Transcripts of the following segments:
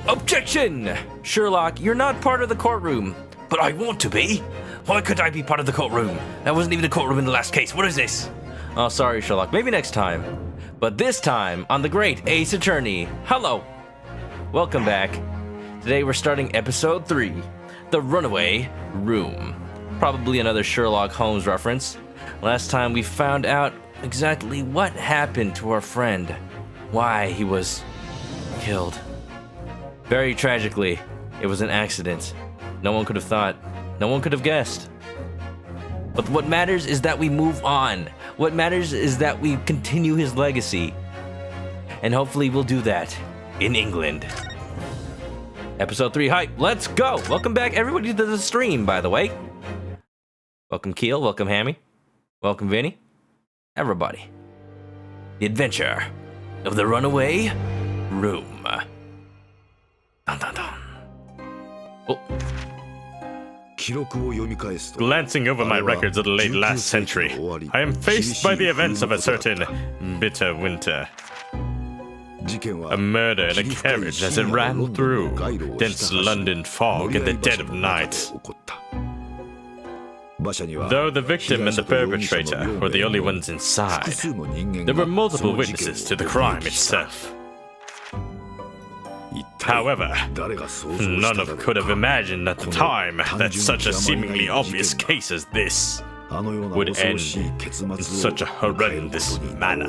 Objection! Sherlock, you're not part of the courtroom. But I want to be. Why could I be part of the courtroom? That wasn't even the courtroom in the last case. What is this? Oh, sorry, Sherlock. Maybe next time. But this time, on the great Ace Attorney. Hello. Welcome back. Today we're starting episode 3, The Runaway Room. Probably another Sherlock Holmes reference. Last time we found out exactly what happened to our friend. Why he was killed. Very tragically, it was an accident. No one could have thought. No one could have guessed. But what matters is that we move on. What matters is that we continue his legacy. And hopefully we'll do that in England. Episode 3 hype. Let's go. Welcome back everybody to the stream, by the way. Welcome Keel. Welcome Hammy. Welcome Vinny. Everybody. The adventure of the runaway room. Dun, dun, dun. Oh. Glancing over my records of the late last century, I am faced by the events of a certain bitter winter. A murder in a carriage as it ran through dense London fog in the dead of night. Though the victim and the perpetrator were the only ones inside, there were multiple witnesses to the crime itself. However, none of could have imagined at the time that such a seemingly obvious case as this would end in such a horrendous manner.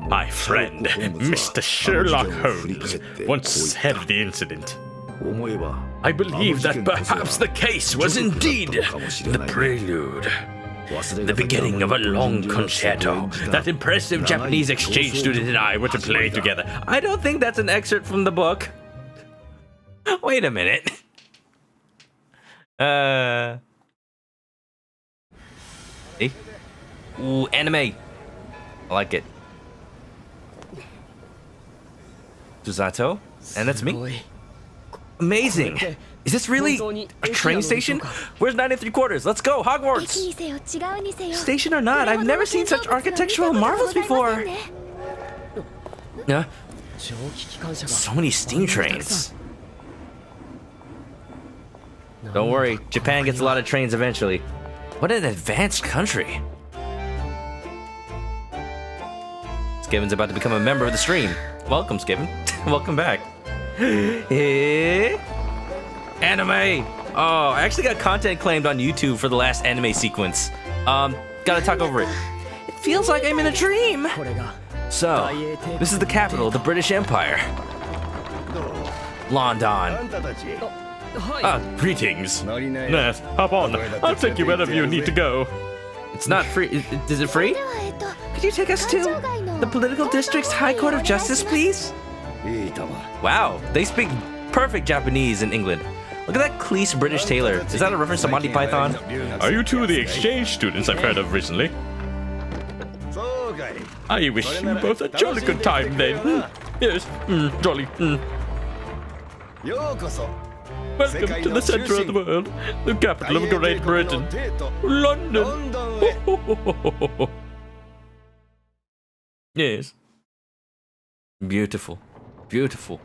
My friend, Mr. Sherlock Holmes, once said of the incident, I believe that perhaps the case was indeed the prelude. The beginning of a long concerto that impressive Japanese exchange student and I were to play together. I don't think that's an excerpt from the book. Wait a minute. Ooh, anime. I like it. Suzato? And that's me? Amazing! Is this really a train station? Where's 9 3/4? Let's go, Hogwarts! Station or not, I've never seen such architectural marvels before. Yeah. So many steam trains. Don't worry, Japan gets a lot of trains eventually. What an advanced country. Skiven's about to become a member of the stream. Welcome, Skiven. Welcome back. Anime! Oh, I actually got content claimed on YouTube for the last anime sequence. Gotta talk over it. It feels like I'm in a dream! So, this is the capital of the British Empire. London. Greetings. Nurse, hop on. I'll take you wherever you need to go. It's not free. Is it free? Could you take us to the political district's High Court of Justice, please? Wow, they speak perfect Japanese in England. Look at that Cleese British tailor. Is that a reference to Monty Python? Are you two of the exchange students I've heard of recently? I wish you both a jolly good time then. Yes, jolly. Welcome to the center of the world, the capital of Great Britain, London. Yes. Beautiful. Beautiful.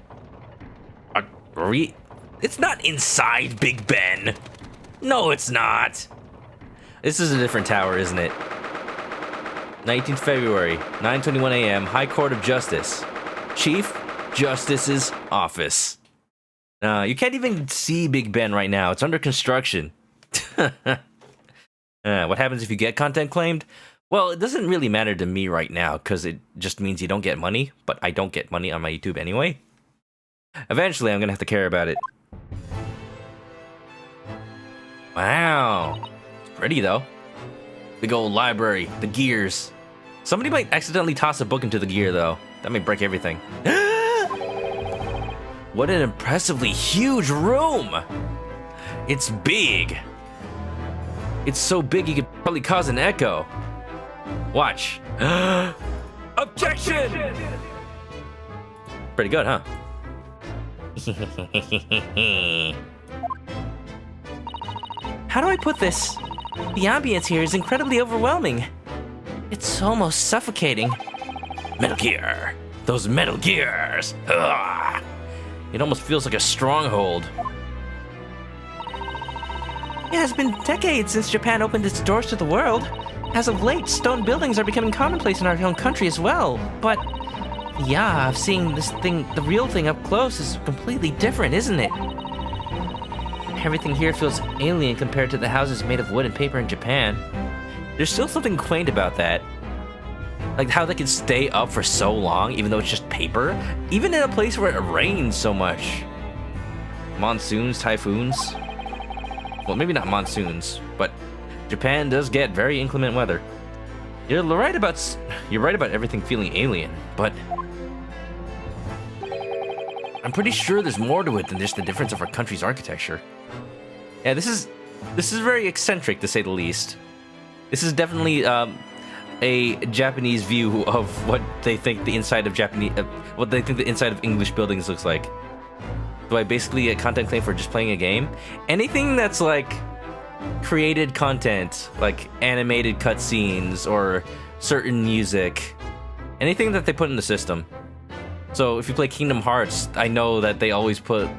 It's not inside Big Ben. No, it's not. This is a different tower, isn't it? 19th February, 9:21 a.m., High Court of Justice. Chief Justice's office. You can't even see Big Ben right now. It's under construction. What happens if you get content claimed? Well, it doesn't really matter to me right now because it just means you don't get money, but I don't get money on my YouTube anyway. Eventually, I'm gonna have to care about it. Wow. It's pretty, though. Big old library, the gears. Somebody might accidentally toss a book into the gear, though. That may break everything. What an impressively huge room! It's big. It's so big you could probably cause an echo. Watch. Objection! Pretty good, huh? How do I put this? The ambience here is incredibly overwhelming. It's almost suffocating. Metal Gear, Those metal gears! Ugh. It almost feels like a stronghold. It has been decades since Japan opened its doors to the world. As of late, stone buildings are becoming commonplace in our own country as well. But yeah, seeing this thing, the real thing up close is completely different, isn't it? Everything here feels alien compared to the houses made of wood and paper in Japan. There's still something quaint about that. Like how they can stay up for so long, even though it's just paper. Even in a place where it rains so much. Monsoons, typhoons. Well, maybe not monsoons, but Japan does get very inclement weather. You're right about everything feeling alien, but I'm pretty sure there's more to it than just the difference of our country's architecture. Yeah, this is very eccentric to say the least. This is definitely a Japanese view of what they think the inside of English buildings looks like. Do I basically get content claim for just playing a game? Anything that's like created content, like animated cutscenes or certain music, anything that they put in the system. So if you play Kingdom Hearts, I know that they always put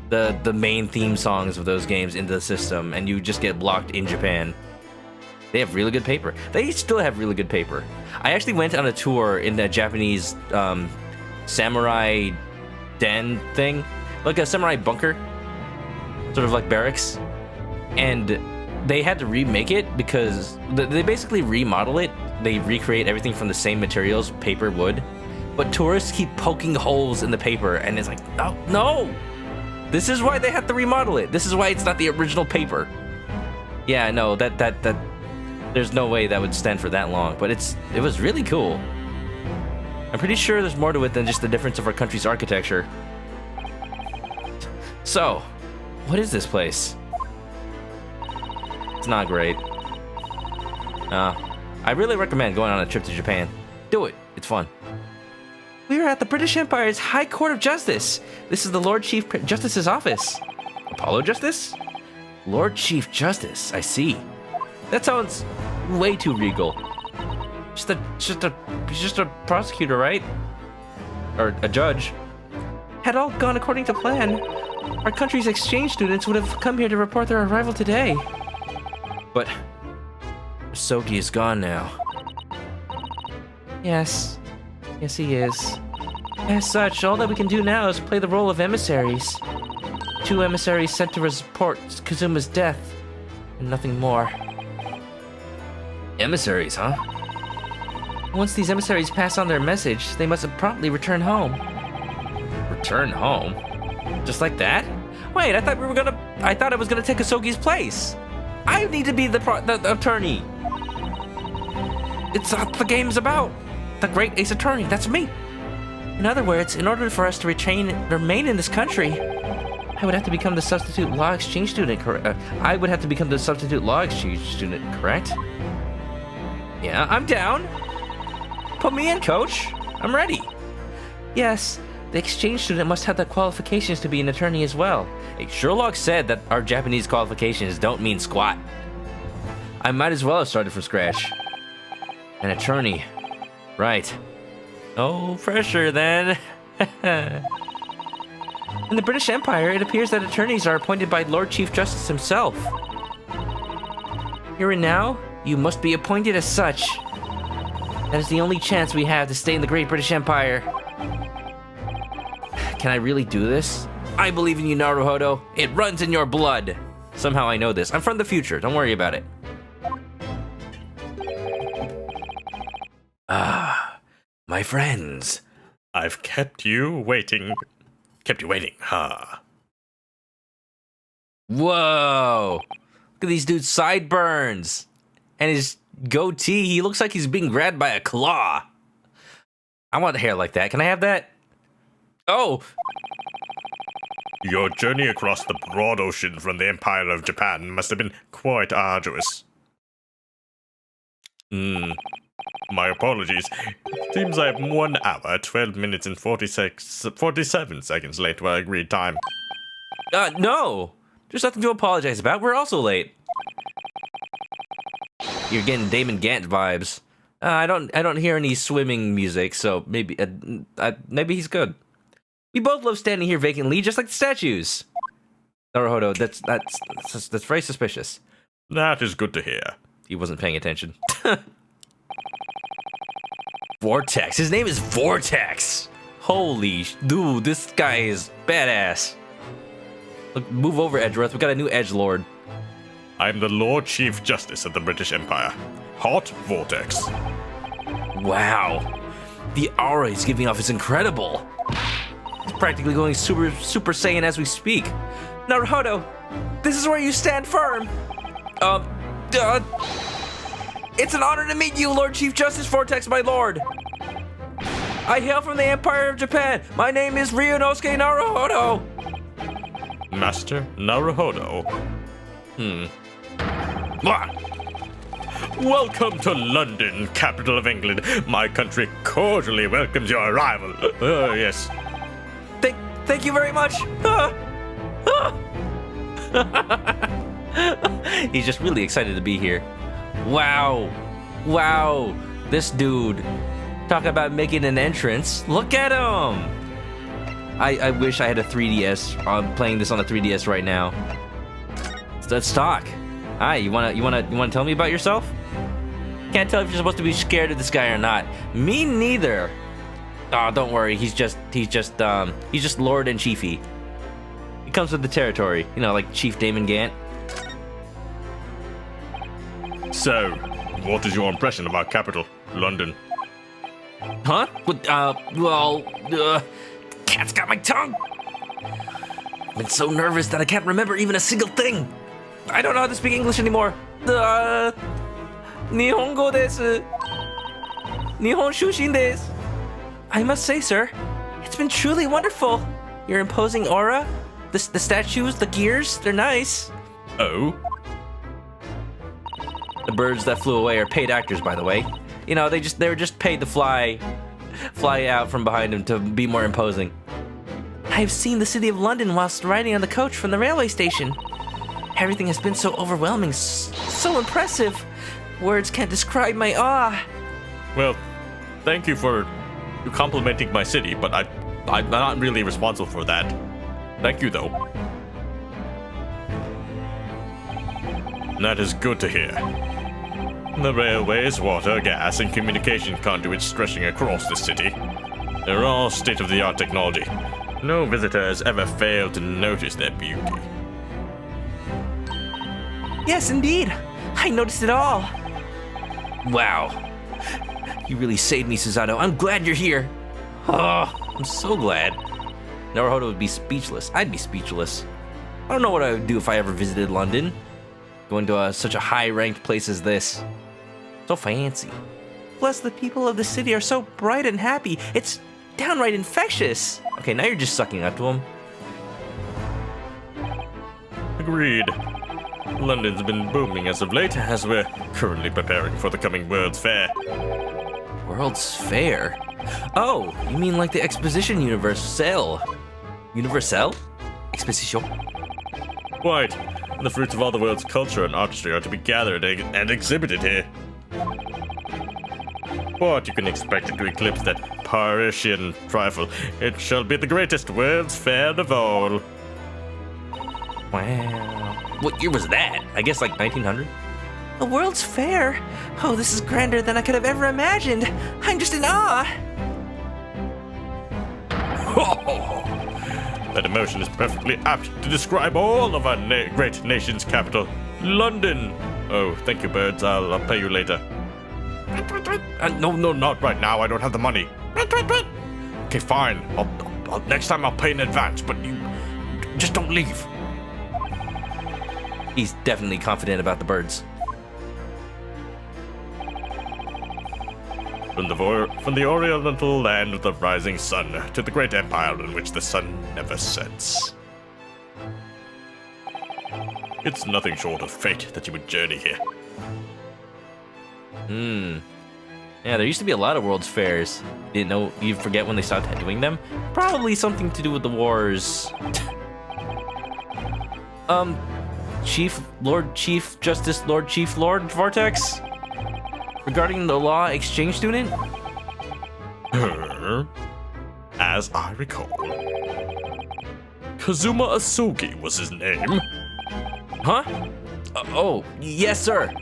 the main theme songs of those games into the system, and you just get blocked in Japan. They have really good paper. They still have really good paper. I actually went on a tour in the Japanese samurai den thing, like a samurai bunker, sort of like barracks, and they had to remake it because they basically remodel it. They recreate everything from the same materials, paper, wood, but tourists keep poking holes in the paper, and it's like, oh no, this is why they have to remodel it. This is why it's not the original paper. Yeah, no, that there's no way that would stand for that long, but it was really cool. I'm pretty sure there's more to it than just the difference of our country's architecture. So, what is this place? It's not great. I really recommend going on a trip to Japan. Do it. It's fun. We are at the British Empire's High Court of Justice. This is the Lord Chief Justice's office. Apollo Justice? Lord Chief Justice, I see. That sounds way too regal. He's just a prosecutor, right? Or a judge. Had all gone according to plan, our country's exchange students would have come here to report their arrival today. But Soki is gone now. Yes, he is. As such, all that we can do now is play the role of emissaries. 2 emissaries sent to report Kazuma's death, and nothing more. Emissaries, huh? Once these emissaries pass on their message, they must promptly return home. Return home? Just like that? Wait, I thought I was gonna take Asogi's place. I need to be the attorney. It's what the game's about. The great ace attorney, that's me. In other words, in order for us to remain in this country, I would have to become the substitute law exchange student, I would have to become the substitute law exchange student, correct? Yeah, I'm down. Put me in, coach. I'm ready. Yes, the exchange student must have the qualifications to be an attorney as well. Hey, Sherlock said that our Japanese qualifications don't mean squat. I might as well have started from scratch. An attorney. Right. No pressure then. In the British Empire, it appears that attorneys are appointed by Lord Chief Justice himself. Here and now, you must be appointed as such. That is the only chance we have to stay in the Great British Empire. Can I really do this? I believe in you, Naruhodo. It runs in your blood. Somehow I know this. I'm from the future. Don't worry about it. Ah, my friends. I've kept you waiting. Huh? Whoa! Look at these dudes' sideburns. And his goatee, he looks like he's being grabbed by a claw. I want hair like that. Can I have that? Oh! Your journey across the broad ocean from the Empire of Japan must have been quite arduous. My apologies. Seems I am 1 hour, 12 minutes and 47 seconds late to our agreed time. No! There's nothing to apologize about. We're also late. You're getting Damon Gant vibes. I don't hear any swimming music, so maybe he's good. We both love standing here vacantly, just like the statues. Naruhodo, that's very suspicious. That is good to hear. He wasn't paying attention. Vortex. His name is Vortex. Holy dude, this guy is badass. Look, move over, Edgeworth. We got a new edgelord. I'm the Lord Chief Justice of the British Empire. Hot Vortex. Wow. The aura he's giving off is incredible. He's practically going Super Saiyan as we speak. Naruhodo, this is where you stand firm. It's an honor to meet you, Lord Chief Justice Vortex, my lord. I hail from the Empire of Japan. My name is Ryunosuke Naruhodo. Master Naruhodo. Welcome to London, capital of England. My country cordially welcomes your arrival. Yes. Thank you very much. He's just really excited to be here. Wow. This dude. Talk about making an entrance. Look at him. I wish I had a 3DS. I'm playing this on a 3DS right now. Let's talk. Hi, you wanna tell me about yourself? Can't tell if you're supposed to be scared of this guy or not. Me neither. Oh, don't worry. He's just Lord and Chiefy. He comes with the territory, you know, like Chief Damon Gant. So, what is your impression of our capital, London? Huh? Cat's got my tongue. I've been so nervous that I can't remember even a single thing. I don't know how to speak English anymore. Nihongo desu. Nihon shushin desu. I must say, sir, it's been truly wonderful. Your imposing aura, the statues, the gears, they're nice. Oh? The birds that flew away are paid actors, by the way. You know, they were just paid to fly out from behind him to be more imposing. I've seen the city of London whilst riding on the coach from the railway station. Everything has been so overwhelming, so impressive. Words can't describe my awe. Well, thank you for complimenting my city, but I'm not really responsible for that. Thank you, though. That is good to hear. The railways, water, gas, and communication conduits stretching across the city. They're all state-of-the-art technology. No visitor has ever failed to notice their beauty. Yes, indeed. I noticed it all. Wow. You really saved me, Susanoo. I'm glad you're here. Oh, I'm so glad. Naruhodo would be speechless. I'd be speechless. I don't know what I would do if I ever visited London. Going to such a high-ranked place as this. So fancy. Plus, the people of the city are so bright and happy. It's downright infectious. Okay, now you're just sucking up to them. Agreed. London's been booming as of late, as we're currently preparing for the coming World's Fair. World's Fair? Oh, you mean like the Exposition Universelle? Universelle? Exposition? Quite. The fruits of all the world's culture and artistry are to be gathered and exhibited here. What you can expect to eclipse that Parisian trifle. It shall be the greatest World's Fair of all. Wow. What year was that? I guess like 1900? A World's Fair? Oh, this is grander than I could have ever imagined. I'm just in awe. That emotion is perfectly apt to describe all of our great nation's capital, London. Oh, thank you, birds. I'll pay you later. No, not right now. I don't have the money. Okay, fine. Next time I'll pay in advance, but you just don't leave. He's definitely confident about the birds. From the oriental land of the rising sun to the great empire in which the sun never sets. It's nothing short of fate that you would journey here. Yeah, there used to be a lot of World's Fairs. Didn't know, you forget when they stopped doing them? Probably something to do with the wars. Lord Chief Vortex? Regarding the law exchange student? As I recall, Kazuma Asogi was his name. Huh? Oh, yes, sir.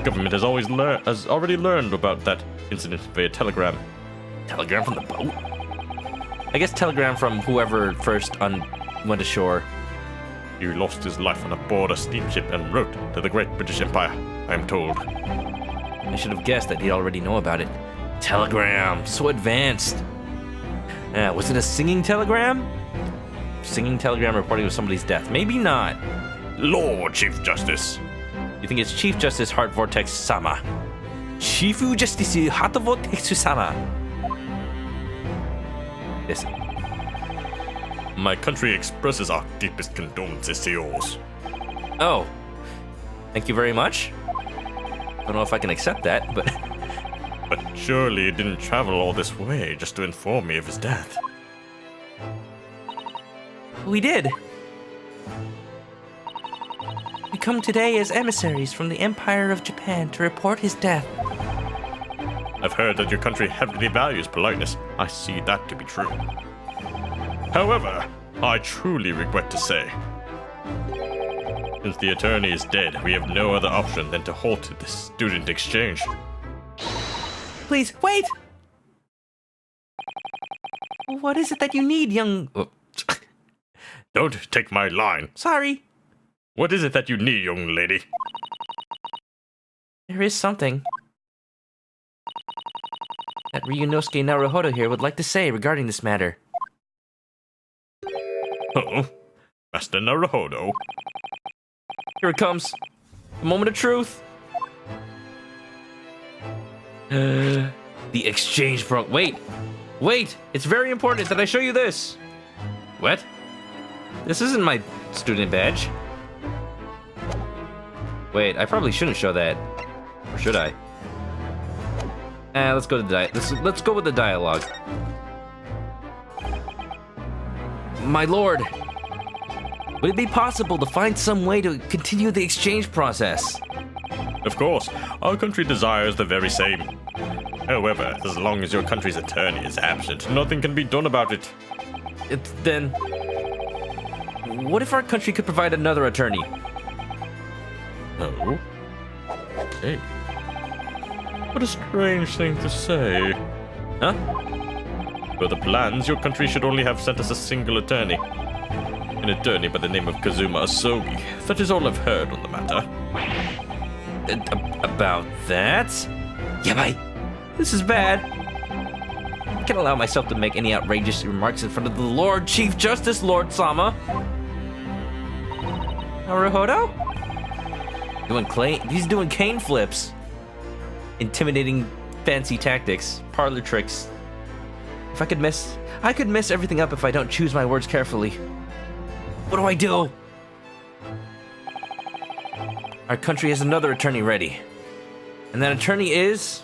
Government has already learned about that incident via telegram. Telegram from the boat? I guess telegram from whoever first went ashore. He lost his life on board a steamship en route to the Great British Empire, I am told. I should have guessed that he'd already know about it. Telegram, so advanced. Was it a singing telegram? Singing telegram reporting of somebody's death. Maybe not. Lord Chief Justice. You think it's Chief Justice Heart Vortex Sama? Chifu Justice Heart Vortex Sama. Listen. My country expresses our deepest condolences to yours. Oh. Thank you very much. Don't know if I can accept that, but... But surely he didn't travel all this way just to inform me of his death. We did. We come today as emissaries from the Empire of Japan to report his death. I've heard that your country heavily values politeness. I see that to be true. However, I truly regret to say, since the attorney is dead, we have no other option than to halt this student exchange. Please, wait! What is it that you need, young... Oh. Don't take my line. Sorry. What is it that you need, young lady? There is something that Ryunosuke Naruhodo here would like to say regarding this matter. Oh, Master Naruhodo. Here it comes. The moment of truth. The exchange Wait! It's very important that I show you this. What? This isn't my student badge. Wait, I probably shouldn't show that. Or should I? Let's go to the let's go with the dialogue. My lord, would it be possible to find some way to continue the exchange process? Of course, our country desires the very same. However, as long as your country's attorney is absent, nothing can be done about it. Then, what if our country could provide another attorney? Oh? Hey. What a strange thing to say. Huh? For the plans, your country should only have sent us a single attorney. An attorney by the name of Kazuma Asogi. That is all I've heard on the matter. About that? Yabai, this is bad. I can't allow myself to make any outrageous remarks in front of the Lord Chief Justice, Lord Sama. Naruhodo? He's doing cane flips. Intimidating fancy tactics, parlor tricks. If I could mess everything up if I don't choose my words carefully. What do I do? Our country has another attorney ready. And that attorney is...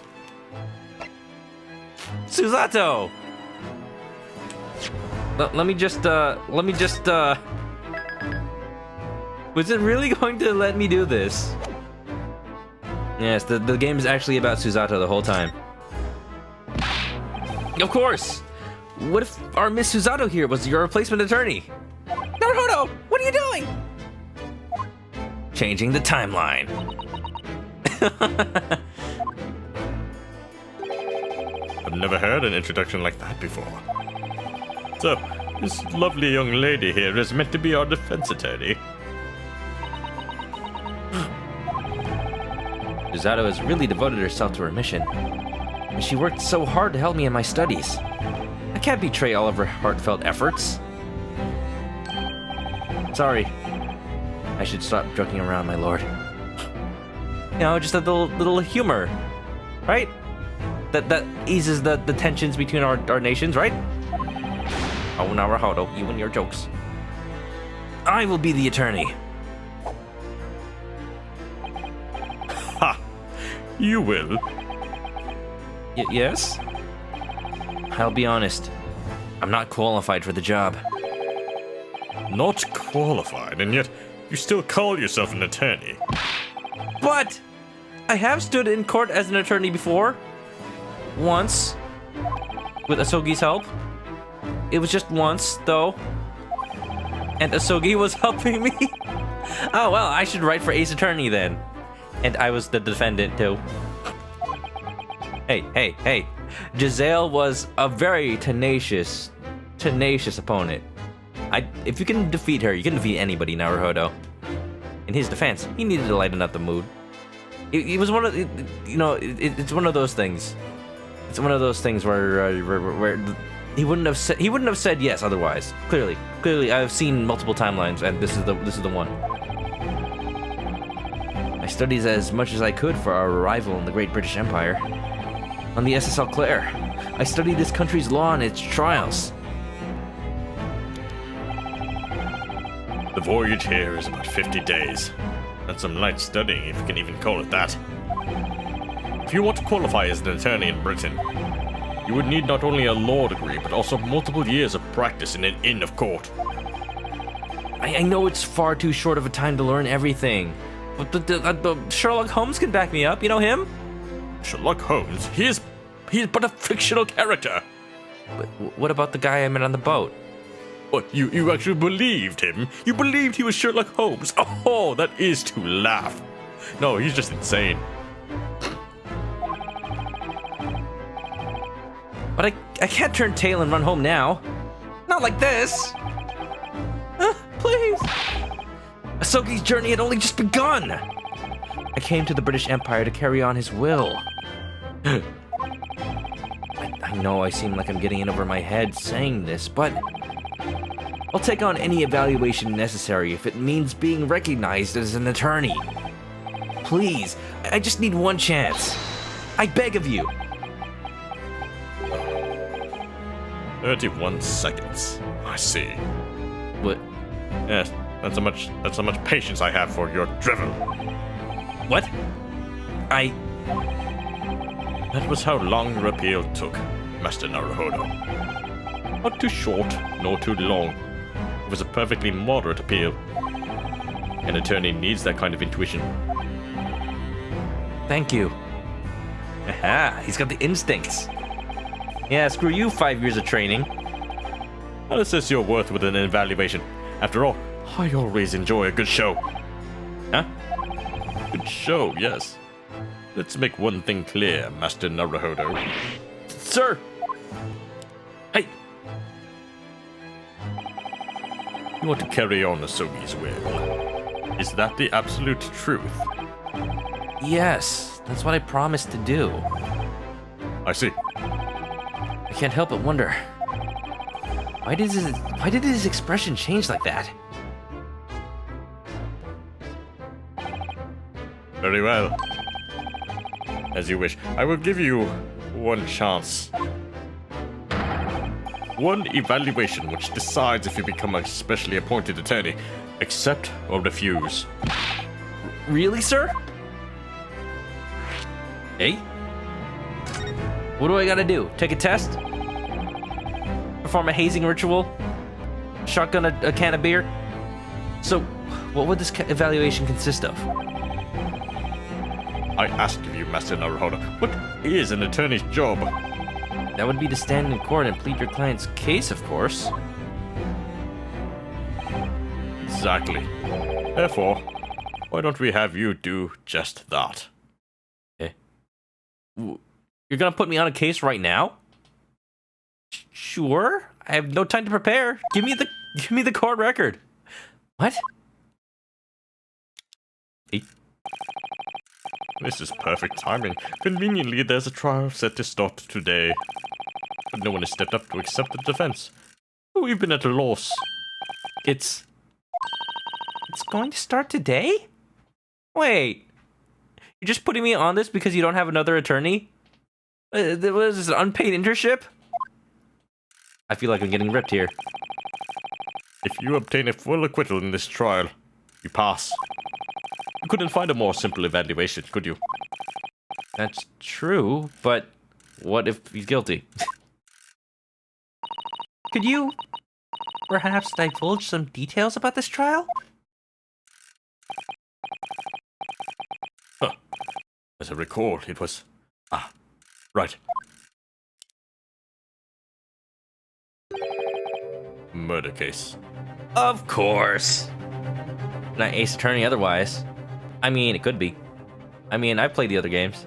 Susato! Let me just... Was it really going to let me do this? Yes, the game is actually about Susato the whole time. Of course! What if our Miss Susato here was your replacement attorney? Naruhodo, what are you doing? Changing the timeline. I've never heard an introduction like that before. So, this lovely young lady here is meant to be our defense attorney. Susato has really devoted herself to her mission. And she worked so hard to help me in my studies. I can't betray all of her heartfelt efforts. Sorry. I should stop joking around, my lord. You know, just a little humor, right? That eases the tensions between our nations, right? Oh, Naruhodo, you and your jokes. I will be the attorney. Ha! You will. Yes? I'll be honest. I'm not qualified for the job. Not qualified, and yet you still call yourself an attorney. But I have stood in court as an attorney before. Once. With Asogi's help. It was just once, though. And Asogi was helping me. Oh, well, I should write for Ace Attorney then. And I was the defendant, too. Hey. Giselle was a very tenacious opponent. If you can defeat her, you can defeat anybody, Naruhodo. In his defense, he needed to lighten up the mood. It was one of, it's one of those things. It's one of those things where he wouldn't have said yes otherwise. Clearly, I've seen multiple timelines, and this is the one. I studied as much as I could for our arrival in the Great British Empire. On the SSL Claire, I studied this country's law and its trials. The voyage here is about 50 days. That's some light studying, if you can even call it that. If you want to qualify as an attorney in Britain, you would need not only a law degree, but also multiple years of practice in an inn of court. I know it's far too short of a time to learn everything, but the Sherlock Holmes can back me up. You know him? Sherlock Holmes? He's but a fictional character. But what about the guy I met on the boat? What, you actually believed him? You believed he was Sherlock Holmes? Oh, that is to laugh. No, he's just insane. But I can't turn tail and run home now. Not like this. Please. Asogi's journey had only just begun. I came to the British Empire to carry on his will. I know I seem like I'm getting in over my head saying this, but I'll take on any evaluation necessary if it means being recognized as an attorney. Please, I just need one chance. I beg of you. 31 seconds. I see. What? Yes, that's how much patience I have for your drivel. What? That was how long your appeal took, Master Naruhodo. Not too short, nor too long. It was a perfectly moderate appeal. An attorney needs that kind of intuition. Thank you. Aha, he's got the instincts. Yeah, screw you, 5 years of training. I'll assess your worth with an evaluation. After all, I always enjoy a good show. Huh? Good show, yes. Let's make one thing clear, Master Naruhodo. Sir! Hey! You want to carry on Asogi's will. Is that the absolute truth? Yes, that's what I promised to do. I see. I can't help but wonder. Why did his expression change like that? Very well. As you wish. I will give you one chance. One evaluation which decides if you become a specially appointed attorney. Accept or refuse. Really, sir? Hey? What do I gotta do? Take a test? Perform a hazing ritual? Shotgun a can of beer? So, what would this evaluation consist of? I asked of you, Master Naruhodo, what is an attorney's job? That would be to stand in court and plead your client's case, of course. Exactly. Therefore, why don't we have you do just that? Okay. You're gonna put me on a case right now? Sure. I have no time to prepare. Give me the court record. What? Hey. This is perfect timing. Conveniently, there's a trial set to start today. But no one has stepped up to accept the defense. We've been at a loss. It's going to start today? Wait. You're just putting me on this because you don't have another attorney? What is this, an unpaid internship? I feel like I'm getting ripped here. If you obtain a full acquittal in this trial, you pass. You couldn't find a more simple evaluation, could you? That's true, but what if he's guilty? Could you perhaps divulge some details about this trial? Huh. A As I recall, it was... Ah, right. Murder case. Of course. Not Ace Attorney otherwise. I mean, it could be. I mean, I've played the other games.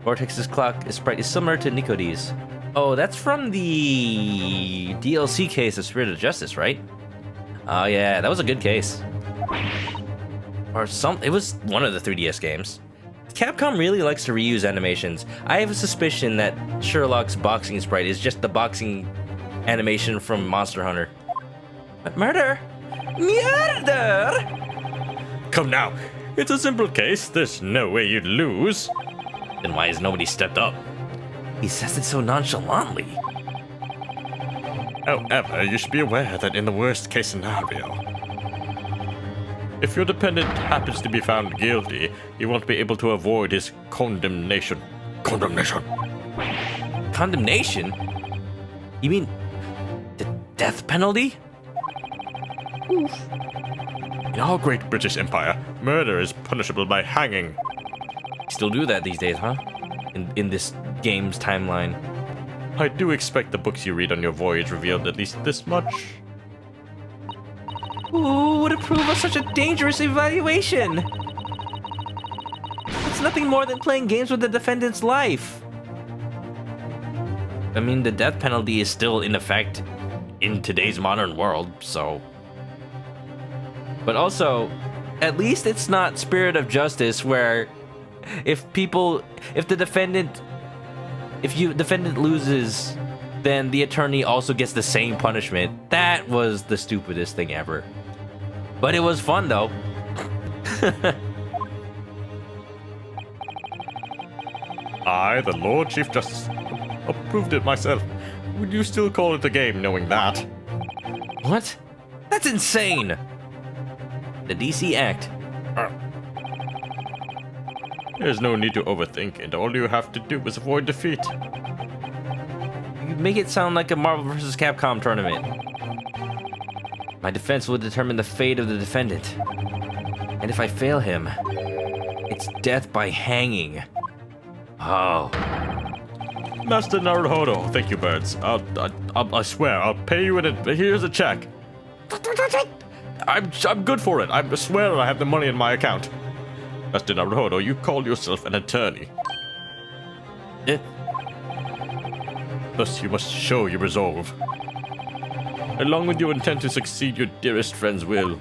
Vortex's clock sprite is similar to Nicode's. Oh, that's from the DLC case of Spirit of Justice, right? Oh yeah, that was a good case. Or it was one of the 3DS games. Capcom really likes to reuse animations. I have a suspicion that Sherlock's boxing sprite is just the boxing animation from Monster Hunter. But murder? Murder! Come now, it's a simple case. There's no way you'd lose. Then why has nobody stepped up? He says it so nonchalantly. However, you should be aware that in the worst case scenario, if your dependent happens to be found guilty, you won't be able to avoid his condemnation. Condemnation? Condemnation? You mean the death penalty? In our great British Empire, murder is punishable by hanging. Still do that these days, huh? In this game's timeline. I do expect the books you read on your voyage revealed at least this much. Who would approve of such a dangerous evaluation? It's nothing more than playing games with the defendant's life. I mean, the death penalty is still in effect in today's modern world, so... But also, at least it's not Spirit of Justice where if the defendant loses, then the attorney also gets the same punishment. That was the stupidest thing ever. But it was fun though. I, the Lord Chief Justice, approved it myself. Would you still call it a game knowing that? What? That's insane! The DC Act. There's no need to overthink it. All you have to do is avoid defeat. You make it sound like a Marvel vs. Capcom tournament. My defense will determine the fate of the defendant. And if I fail him, it's death by hanging. Oh. Master Naruhodo, thank you, birds. I swear, I'll pay you in it. Here's a check. I'm good for it. I swear I have the money in my account. Master Naruhodo, you call yourself an attorney. Thus, you must show your resolve. Along with your intent to succeed your dearest friend's will.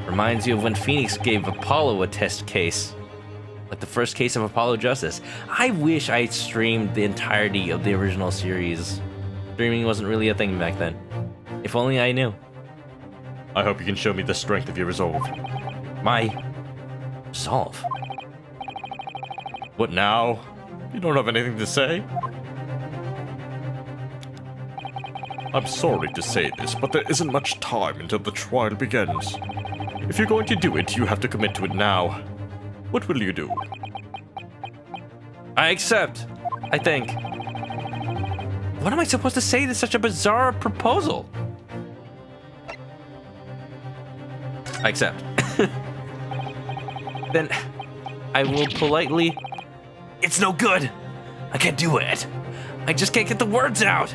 Reminds you of when Phoenix gave Apollo a test case. Like the first case of Apollo Justice. I wish I streamed the entirety of the original series. Streaming wasn't really a thing back then. If only I knew. I hope you can show me the strength of your resolve. My resolve? What now? You don't have anything to say? I'm sorry to say this, but there isn't much time until the trial begins. If you're going to do it, you have to commit to it now. What will you do? I accept, I think. What am I supposed to say to such a bizarre proposal? I accept. Then I will politely... It's no good. I can't do it. I just can't get the words out.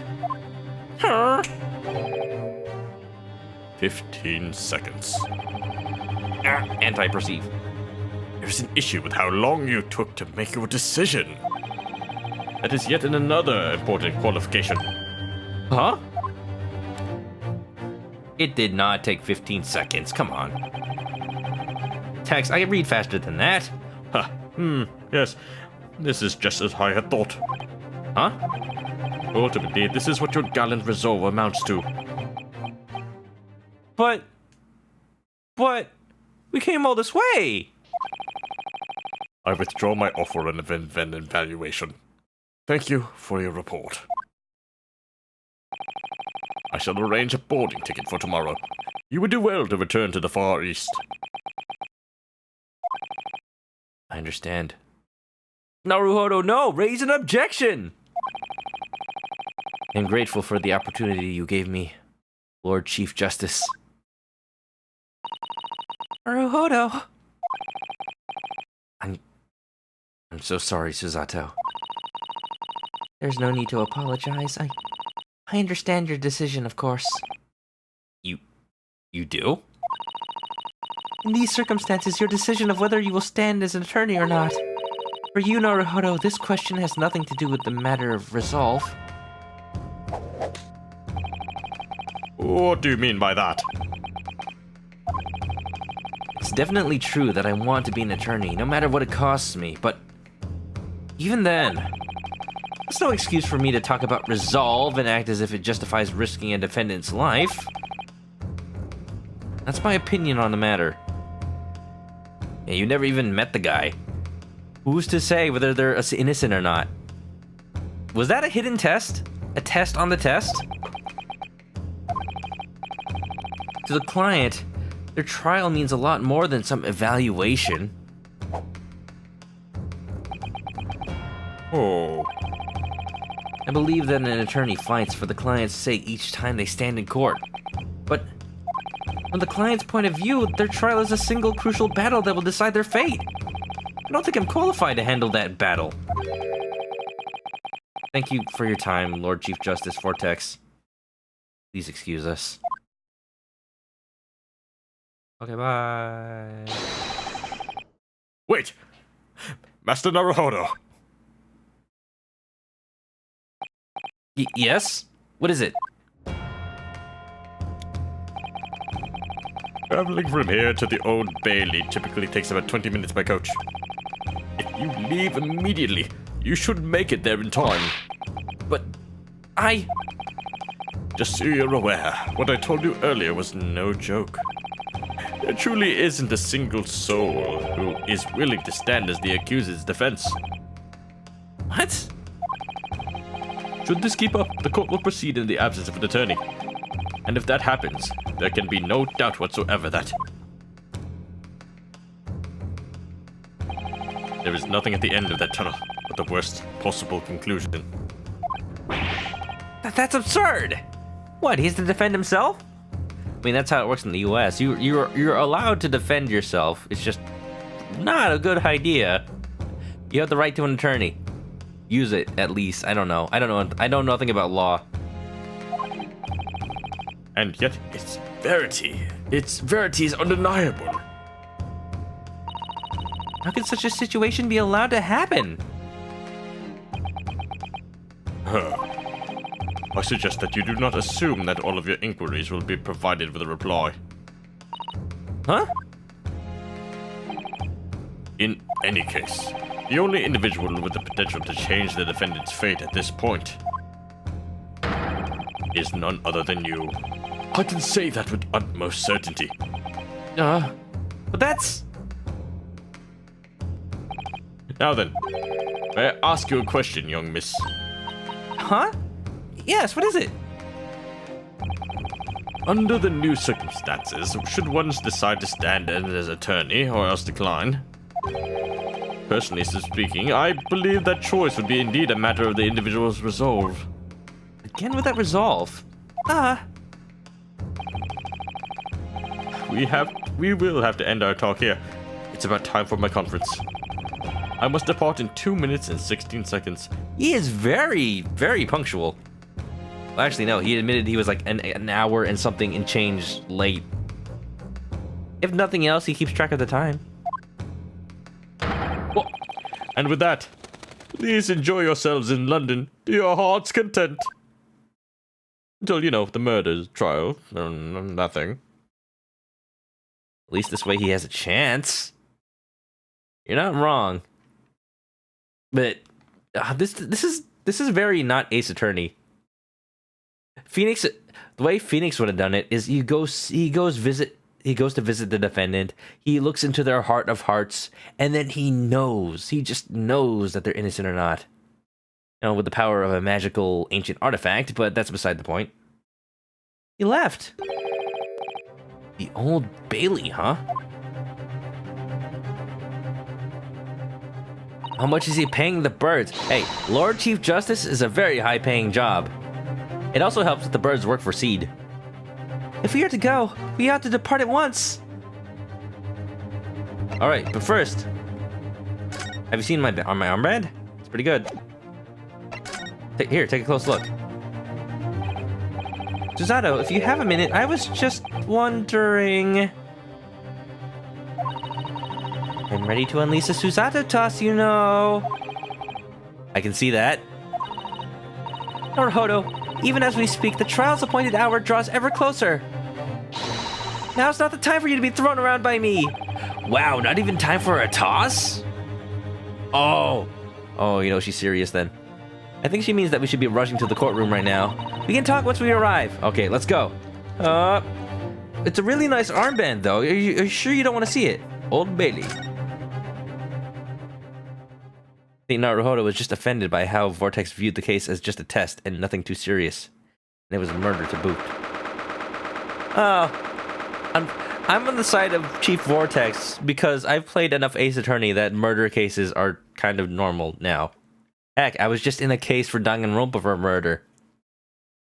15 seconds. Anti-perceive. There's an issue with how long you took to make your decision. That is yet another important qualification. Huh? It did not take 15 seconds. Come on. Text, I can read faster than that. Yes. This is just as I had thought. Huh? Ultimately, this is what your gallant resolve amounts to. But... We came all this way! I withdraw my offer and event evaluation. Thank you for your report. I shall arrange a boarding ticket for tomorrow. You would do well to return to the Far East. I understand. Naruhodo, no! Raise an objection! I'm grateful for the opportunity you gave me, Lord Chief Justice. Naruhodo! I'm so sorry, Suzato. There's no need to apologize. I understand your decision, of course. You do? In these circumstances, your decision of whether you will stand as an attorney or not. For you, Naruhodo, this question has nothing to do with the matter of resolve. What do you mean by that? It's definitely true that I want to be an attorney, no matter what it costs me, but even then, that's no excuse for me to talk about resolve and act as if it justifies risking a defendant's life. That's my opinion on the matter. Yeah, you never even met the guy. Who's to say whether they're innocent or not? Was that a hidden test? A test on the test? To the client, their trial means a lot more than some evaluation. Oh. I believe that an attorney fights for the client's sake each time they stand in court. But from the client's point of view, their trial is a single crucial battle that will decide their fate. I don't think I'm qualified to handle that battle. Thank you for your time, Lord Chief Justice Vortex. Please excuse us. Okay, bye. Wait! Master Naruhodo! Yes? What is it? Traveling from here to the Old Bailey typically takes about 20 minutes by coach. If you leave immediately, you should make it there in time. But Just so you're aware, what I told you earlier was no joke. There truly isn't a single soul who is willing to stand as the accused's defense. What? Should this keep up, the court will proceed in the absence of an attorney. And if that happens, there can be no doubt whatsoever that there is nothing at the end of that tunnel but the worst possible conclusion. That's absurd! What, he has to defend himself? I mean, that's how it works in the US. You're allowed to defend yourself. It's just not a good idea. You have the right to an attorney. Use it, at least. I don't know. I know nothing about law. And yet, its verity is undeniable. How can such a situation be allowed to happen? I suggest that you do not assume that all of your inquiries will be provided with a reply. Huh? In any case, the only individual with the potential to change the defendant's fate at this point is none other than you. I can say that with utmost certainty. But that's... Now then, may I ask you a question, young miss? Huh? Yes, what is it? Under the new circumstances, should one decide to stand in as attorney or else decline? Personally speaking, I believe that choice would be indeed a matter of the individual's resolve. Again with that resolve. We will have to end our talk here. It's about time for my conference. I must depart in 2 minutes and 16 seconds. He is very, very punctual. Well, actually, no, he admitted he was like an hour and something and change late. If nothing else, he keeps track of the time. Well, and with that, please enjoy yourselves in London to your heart's content. Until, you know, the murder trial, nothing. At least this way he has a chance. You're not wrong. But this is very not Ace Attorney. Phoenix, the way Phoenix would have done it is he goes to visit the defendant. He looks into their heart of hearts, and then he just knows that they're innocent or not. You know, with the power of a magical ancient artifact, but that's beside the point. He left. The Old Bailey, huh? How much is he paying the birds? Hey, Lord Chief Justice is a very high-paying job. It also helps that the birds work for Seed. If we are to go, we ought to depart at once. Alright, but first, Have you seen my armband? It's pretty good. Here, take a close look. Susato, if you have a minute, I was just wondering... I'm ready to unleash a Susato toss, you know. I can see that. Naruhodo, even as we speak, the trial's appointed hour draws ever closer. Now's not the time for you to be thrown around by me. Wow, not even time for a toss? Oh, you know, she's serious then. I think she means that we should be rushing to the courtroom right now. We can talk once we arrive. Okay, let's go. It's a really nice armband, though. Are you sure you don't want to see it? Old Bailey. I think Naruhodo was just offended by how Vortex viewed the case as just a test and nothing too serious. And it was murder to boot. I'm on the side of Chief Vortex because I've played enough Ace Attorney that murder cases are kind of normal now. Heck, I was just in a case for Danganronpa for murder.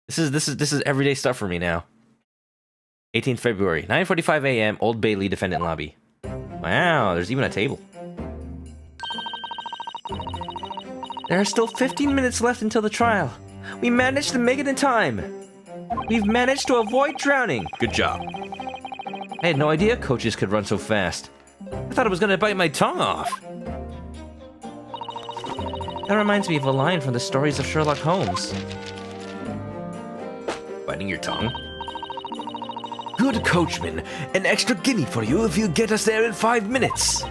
This is everyday stuff for me now. 18th February, 9:45 a.m. Old Bailey Defendant Lobby. Wow, there's even a table. There are still 15 minutes left until the trial. We managed to make it in time. We've managed to avoid drowning. Good job. I had no idea coaches could run so fast. I thought I was gonna bite my tongue off. That reminds me of a line from the stories of Sherlock Holmes. Biting your tongue? Good coachman, an extra guinea for you if you get us there in 5 minutes.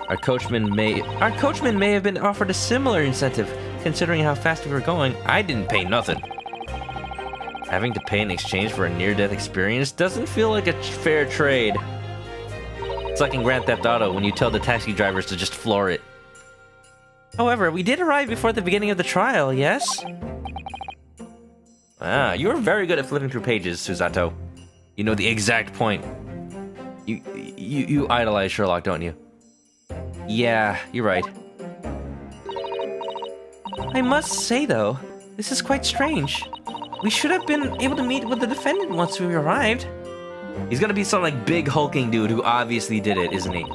Our coachman may have been offered a similar incentive, considering how fast we were going. I didn't pay nothing. Having to pay in exchange for a near-death experience doesn't feel like a fair trade. It's like in Grand Theft Auto when you tell the taxi drivers to just floor it. However, we did arrive before the beginning of the trial, yes? Ah, you are very good at flipping through pages, Susato. You know the exact point. You idolize Sherlock, don't you? Yeah, you're right. I must say, though, this is quite strange. We should have been able to meet with the defendant once we arrived. He's gonna be some, like, big hulking dude who obviously did it, isn't he?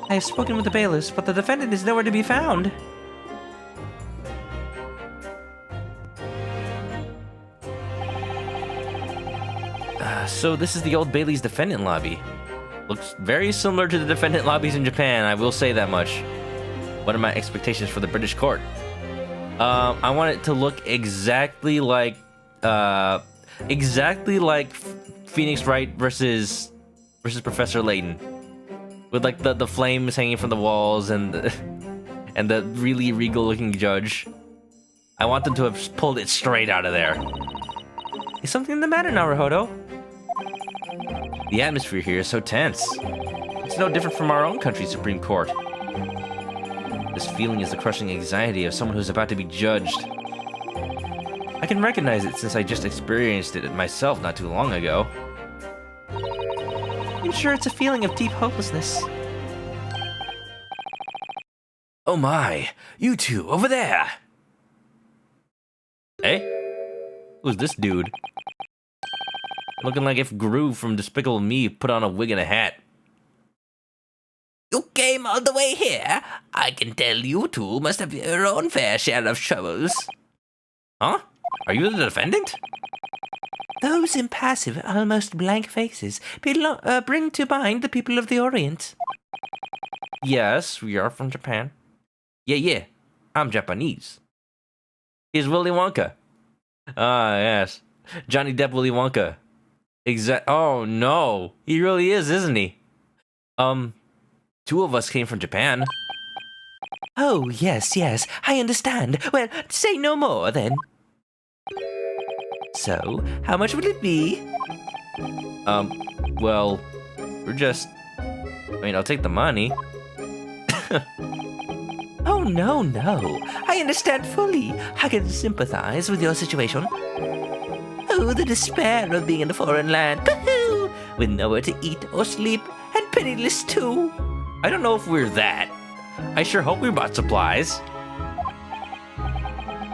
I have spoken with the bailiffs, but the defendant is nowhere to be found. So this is the Old Bailey's defendant lobby. Looks very similar to the defendant lobbies in Japan, I will say that much. What are my expectations for the British court? I want it to look exactly like Phoenix Wright versus Professor Layton, with like the flames hanging from the walls and the really regal looking judge. I want them to have pulled it straight out of there. Is something the matter, Naruhodo? The atmosphere here is so tense. It's no different from our own country's Supreme Court. This feeling is the crushing anxiety of someone who's about to be judged. I can recognize it since I just experienced it myself not too long ago. I'm sure it's a feeling of deep hopelessness. Oh my, you two, over there! Hey? Who's this dude? Looking like if Gru from Despicable Me put on a wig and a hat. You came all the way here? I can tell you two must have your own fair share of troubles. Huh? Are you the defendant? Those impassive, almost blank faces bring to mind the people of the Orient. Yes, we are from Japan. Yeah, I'm Japanese. He's Willy Wonka. Ah, yes. Johnny Depp Willy Wonka. Oh, no. He really is, isn't he? Two of us came from Japan. Oh, yes, I understand. Well, say no more, then. So, how much will it be? Well, I'll take the money. Oh, no. I understand fully. I can sympathize with your situation. Oh, the despair of being in a foreign land, with nowhere to eat or sleep, and penniless too. I don't know if we're that. I sure hope we bought supplies.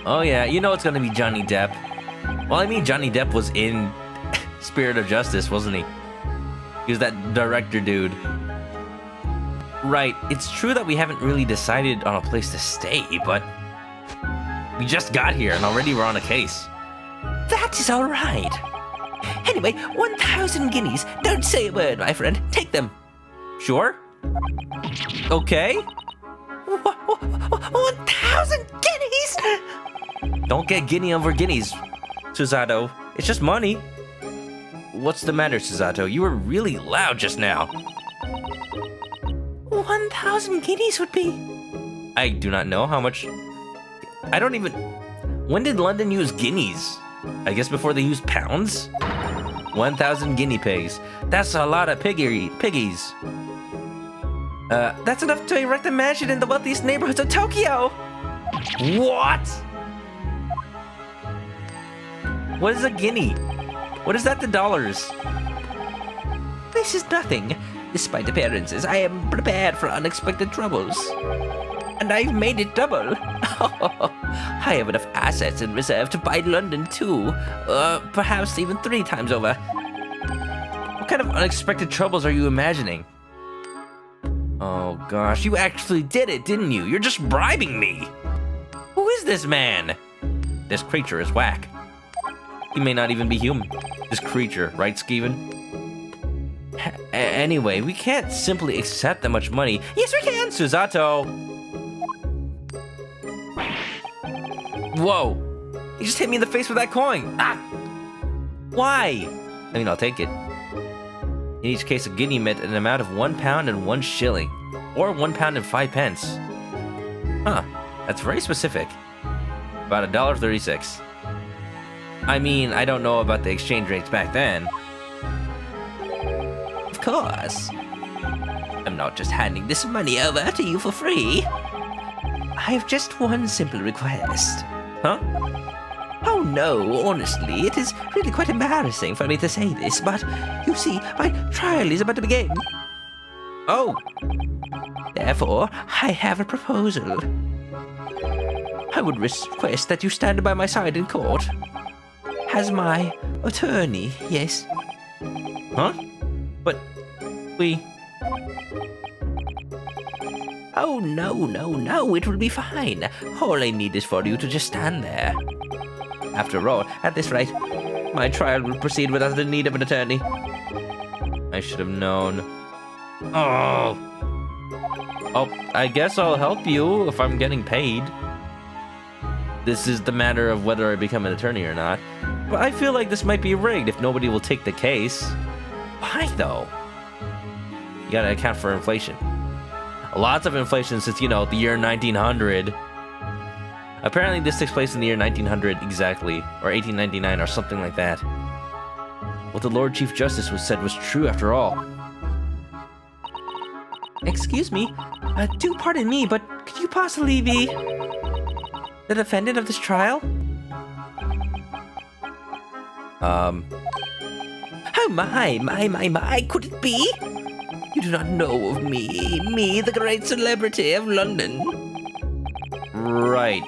Oh yeah, you know it's gonna be Johnny Depp. Well, I mean, Johnny Depp was in Spirit of Justice, wasn't he? He was that director dude. Right, it's true that we haven't really decided on a place to stay, but we just got here and already we're on a case. That is all right. Anyway, 1,000 guineas. Don't say a word, my friend. Take them. Sure? Okay. 1,000 guineas? Don't get guinea over guineas, Susato. It's just money. What's the matter, Susato? You were really loud just now. 1,000 guineas would be... I do not know how much... I don't even... When did London use guineas? I guess before they used pounds? 1,000 guinea pigs. That's a lot of piggies. That's enough to erect a mansion in the wealthiest neighborhoods of Tokyo. What? What is a guinea? What is that to dollars? This is nothing. Despite appearances, I am prepared for unexpected troubles. And I've made it double. I have enough assets in reserve to buy London too. Perhaps even 3 times over. What kind of unexpected troubles are you imagining? Oh gosh, you actually did it, didn't you? You're just bribing me. Who is this man? This creature is whack. He may not even be human. This creature, right, Skeeven? Anyway, we can't simply accept that much money. Yes, we can, Susato! Whoa! He just hit me in the face with that coin! Ah! Why? I mean, I'll take it. In each case, a guinea meant an amount of £1 and 1 shilling. Or £1 and 5 pence. Huh, that's very specific. About $1.36. I mean, I don't know about the exchange rates back then. Of course. I'm not just handing this money over to you for free. I have just one simple request. Huh? Oh no, honestly, it is really quite embarrassing for me to say this, but you see, my trial is about to begin. Oh! Therefore, I have a proposal. I would request that you stand by my side in court. As my attorney, yes. Huh? But we... Oh, no, it will be fine. All I need is for you to just stand there. After all, at this rate, my trial will proceed without the need of an attorney. I should have known. Oh! Oh, I guess I'll help you if I'm getting paid. This is the matter of whether I become an attorney or not. But I feel like this might be rigged if nobody will take the case. Why, though? You gotta account for inflation. Lots of inflation since, you know, the year 1900. Apparently this takes place in the year 1900 exactly, or 1899 or something like that. What the Lord Chief Justice said was true after all. Excuse me, do pardon me, but could you possibly be the defendant of this trial? Oh my, could it be? You do not know of me, the great celebrity of London. Right.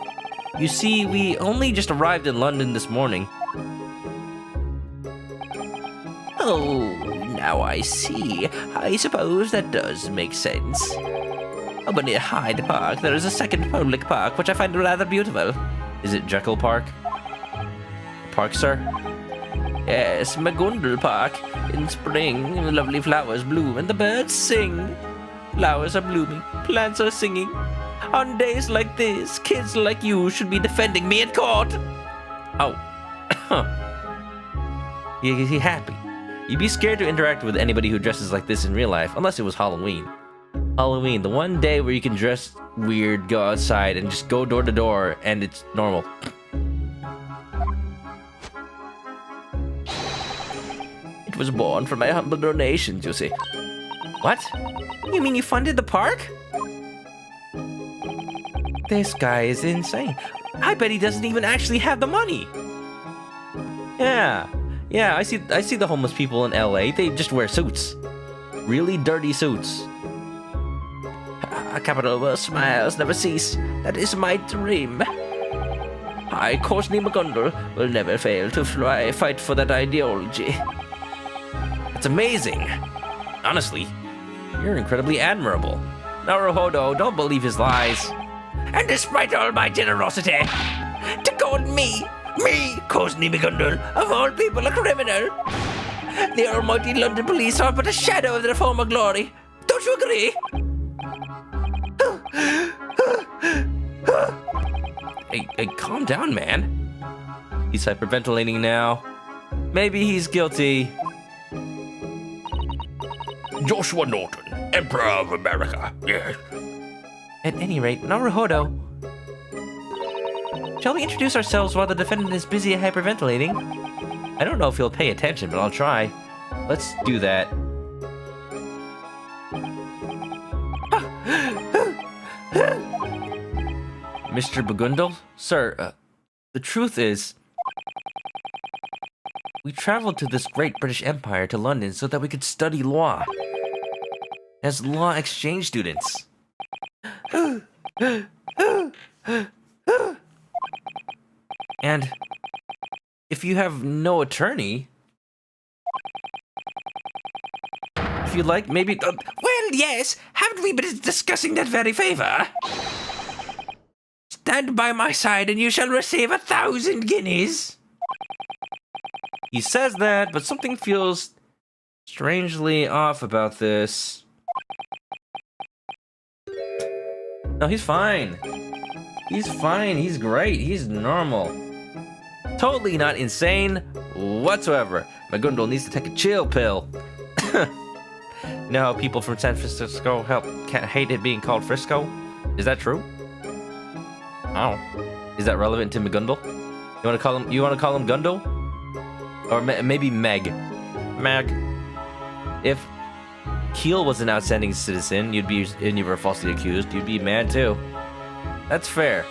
You see, we only just arrived in London this morning. Oh, now I see. I suppose that does make sense. Oh, but near Hyde Park, there is a second public park, which I find rather beautiful. Is it Jekyll Park? Park, sir? Yes, Magundal Park. In spring, lovely flowers bloom and the birds sing. Flowers are blooming, plants are singing. On days like this, kids like you should be defending me at court. Oh. You happy? You'd be scared to interact with anybody who dresses like this in real life, unless it was Halloween. Halloween, the one day where you can dress weird, go outside, and just go door to door, and it's normal. It was born from my humble donations, you see. What? You mean you funded the park? This guy is insane. I bet he doesn't even actually have the money. Yeah, I see the homeless people in LA. They just wear suits. Really dirty suits. A capital where smiles never cease. That is my dream. I, Courtney McGundle, will never fail to fight for that ideology. That's amazing. Honestly, you're incredibly admirable. Naruhodo, don't believe his lies. And despite all my generosity, to call me, Cosney McGundle, of all people, a criminal. The almighty London police are but a shadow of their former glory. Don't you agree? Hey, calm down, man. He's hyperventilating now. Maybe he's guilty. Joshua Norton, Emperor of America. Yes. At any rate, Naruhodo. Shall we introduce ourselves while the defendant is busy hyperventilating? I don't know if he'll pay attention, but I'll try. Let's do that. Mr. Bagundal? Sir, the truth is, we traveled to this great British Empire to London so that we could study law. As law exchange students. And if you have no attorney, if you'd like, maybe... Well, yes. Haven't we been discussing that very favor? Stand by my side and you shall receive 1,000 guineas. He says that, but something feels strangely off about this. No, he's fine. He's fine. He's great. He's normal. Totally not insane whatsoever. Magundal needs to take a chill pill. You know how people from San Francisco can't hate it being called Frisco? Is that true? Oh. Is that relevant to Magundal? You want to call him Gundal? Or maybe Meg. Meg. If Keel was an outstanding citizen, and you were falsely accused, you'd be mad too. That's fair.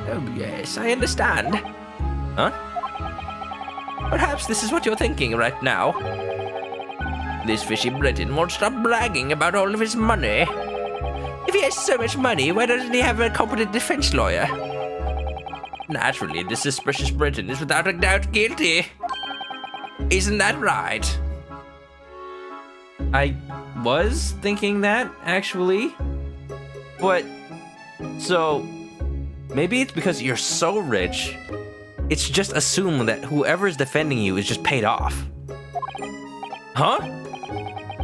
Oh, yes, I understand. Huh? Perhaps this is what you're thinking right now. This fishy Briton won't stop bragging about all of his money. If he has so much money, why doesn't he have a competent defense lawyer? Naturally, the suspicious Briton is without a doubt guilty. Isn't that right? I was thinking that, actually. But, so, maybe it's because you're so rich, it's just assumed that whoever is defending you is just paid off. Huh?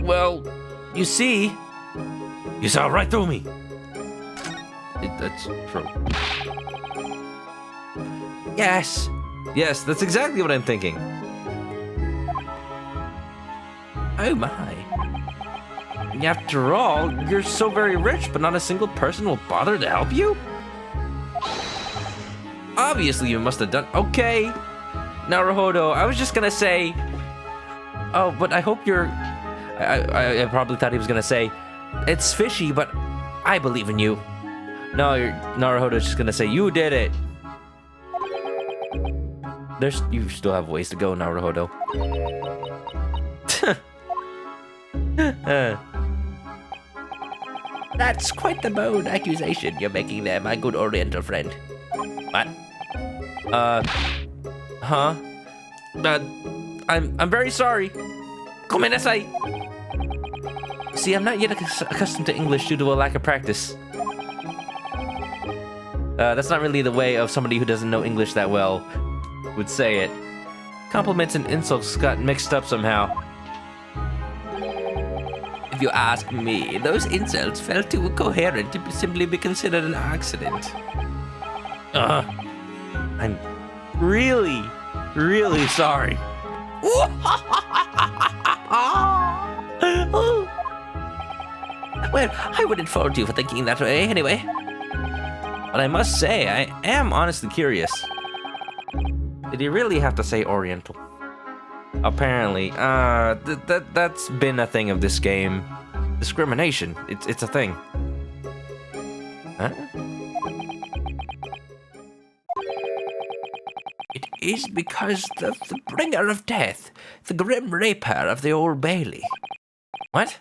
Well, you see, you saw right through me. That's true. Yes. Yes, that's exactly what I'm thinking. Oh my. After all, you're so very rich, but not a single person will bother to help you? Obviously, you must have done... Okay. Naruhodo, I was just gonna say... Oh, but I hope you're... I probably thought he was gonna say, it's fishy, but I believe in you. No, Naruhodo's just gonna say, you did it. You still have ways to go, Naruhodo. That's quite the bold accusation you're making there, my good Oriental friend. What? Huh? I'm very sorry. Gomenasai. See, I'm not yet accustomed to English due to a lack of practice. That's not really the way of somebody who doesn't know English that well would say it. Compliments and insults got mixed up somehow. If you ask me, those insults felt too coherent to simply be considered an accident. I'm really, really sorry. Well, I wouldn't fault you for thinking that way anyway. But I must say, I am honestly curious. Did he really have to say Oriental? Apparently, that's been a thing of this game. Discrimination, it's a thing. Huh? It is because of the bringer of death, the grim raper of the Old Bailey. What?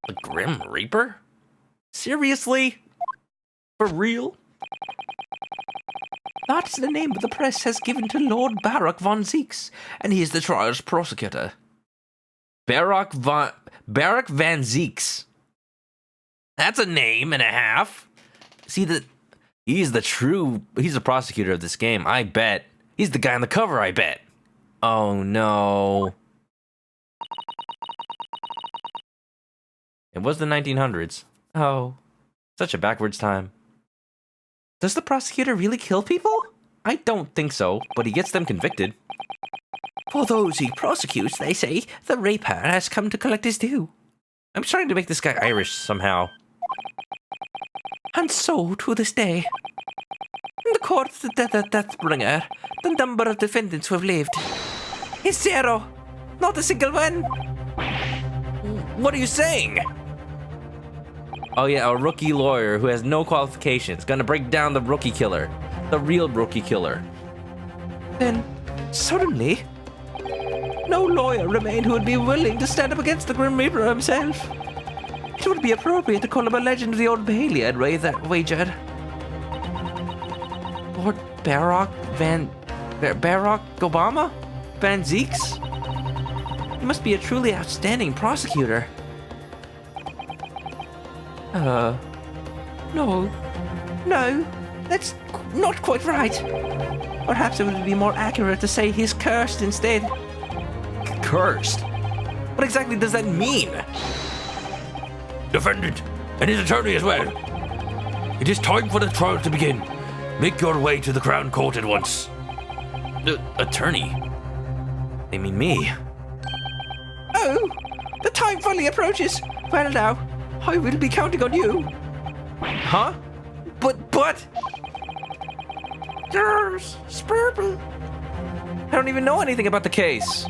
The Grim Reaper? Seriously? For real? That is the name the press has given to Lord Baruch von Zeeks, and he is the trial's prosecutor. Barak Van Zeeks. That's a name and a half. See, he's the prosecutor of this game, I bet. He's the guy on the cover, I bet. Oh no. It was the 1900s. Oh, such a backwards time. Does the prosecutor really kill people? I don't think so, but he gets them convicted. For those he prosecutes, they say, the raper has come to collect his due. I'm trying to make this guy Irish somehow. And so, to this day, in the court of the Deathbringer, the number of defendants who have lived is 0. Not a single one. What are you saying? Oh yeah, a rookie lawyer who has no qualifications, gonna break down the rookie killer. The real rookie killer. Then, suddenly, no lawyer remained who would be willing to stand up against the Grim Reaper himself. It would be appropriate to call him a legend of the Old Bailey, I'd wager. Lord Barack Obama? Van Zeeks? He must be a truly outstanding prosecutor. No, that's not quite right. Perhaps it would be more accurate to say he's cursed instead. Cursed? What exactly does that mean? Defendant, and his attorney as well. It is time for the trial to begin. Make your way to the Crown Court at once. The attorney? They mean me. Oh, the time finally approaches. Well now, I will be counting on you. Huh? But... Yes, Spurple. I don't even know anything about the case.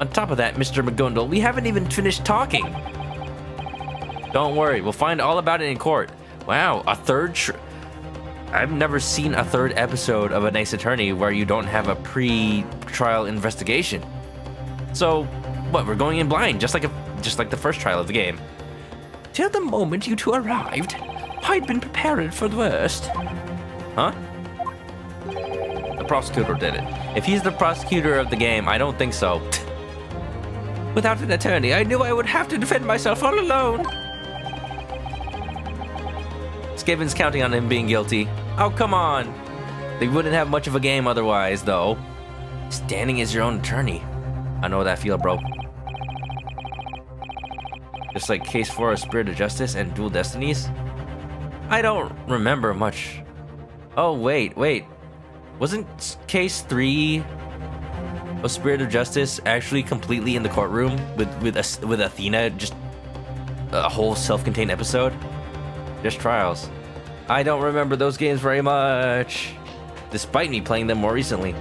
On top of that, Mr. McGundle, we haven't even finished talking. Don't worry, we'll find all about it in court. Wow, a third... I've never seen a third episode of An Ace Attorney where you don't have a pre-trial investigation. So, what, we're going in blind, just like the first trial of the game. Till the moment you two arrived, I'd been prepared for the worst. Huh? The prosecutor did it. If he's the prosecutor of the game, I don't think so. Without an attorney, I knew I would have to defend myself all alone. Skiven's counting on him being guilty. Oh, come on. They wouldn't have much of a game otherwise, though. Standing as your own attorney. I know that feel, bro. Just like Case 4 of Spirit of Justice and Dual Destinies. I don't remember much. Oh, wait. Wasn't Case 3 of Spirit of Justice actually completely in the courtroom with Athena, just a whole self-contained episode? Just trials. I don't remember those games very much, despite me playing them more recently.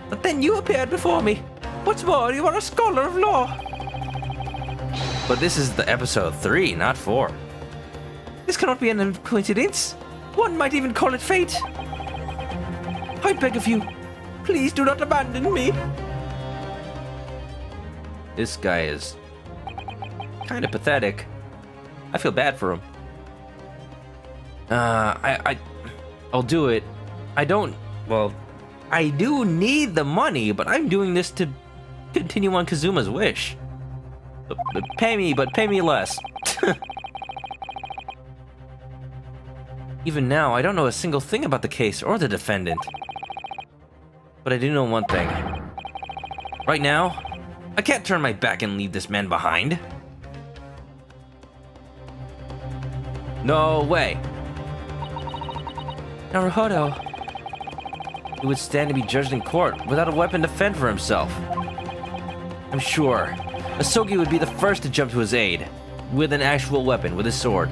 But then you appeared before me. What's more, you are a scholar of law. But this is the episode 3, not 4. This cannot be an coincidence. One might even call it fate. I beg of you, please do not abandon me. This guy is kind of pathetic. I feel bad for him. I'll do it. I do need the money, but I'm doing this to continue on Kazuma's wish. But pay me less. Even now, I don't know a single thing about the case or the defendant. But I do know one thing. Right now, I can't turn my back and leave this man behind. No way. Naruhodo. He would stand to be judged in court without a weapon to fend for himself. I'm sure Asogi would be the first to jump to his aid, with an actual weapon, with his sword.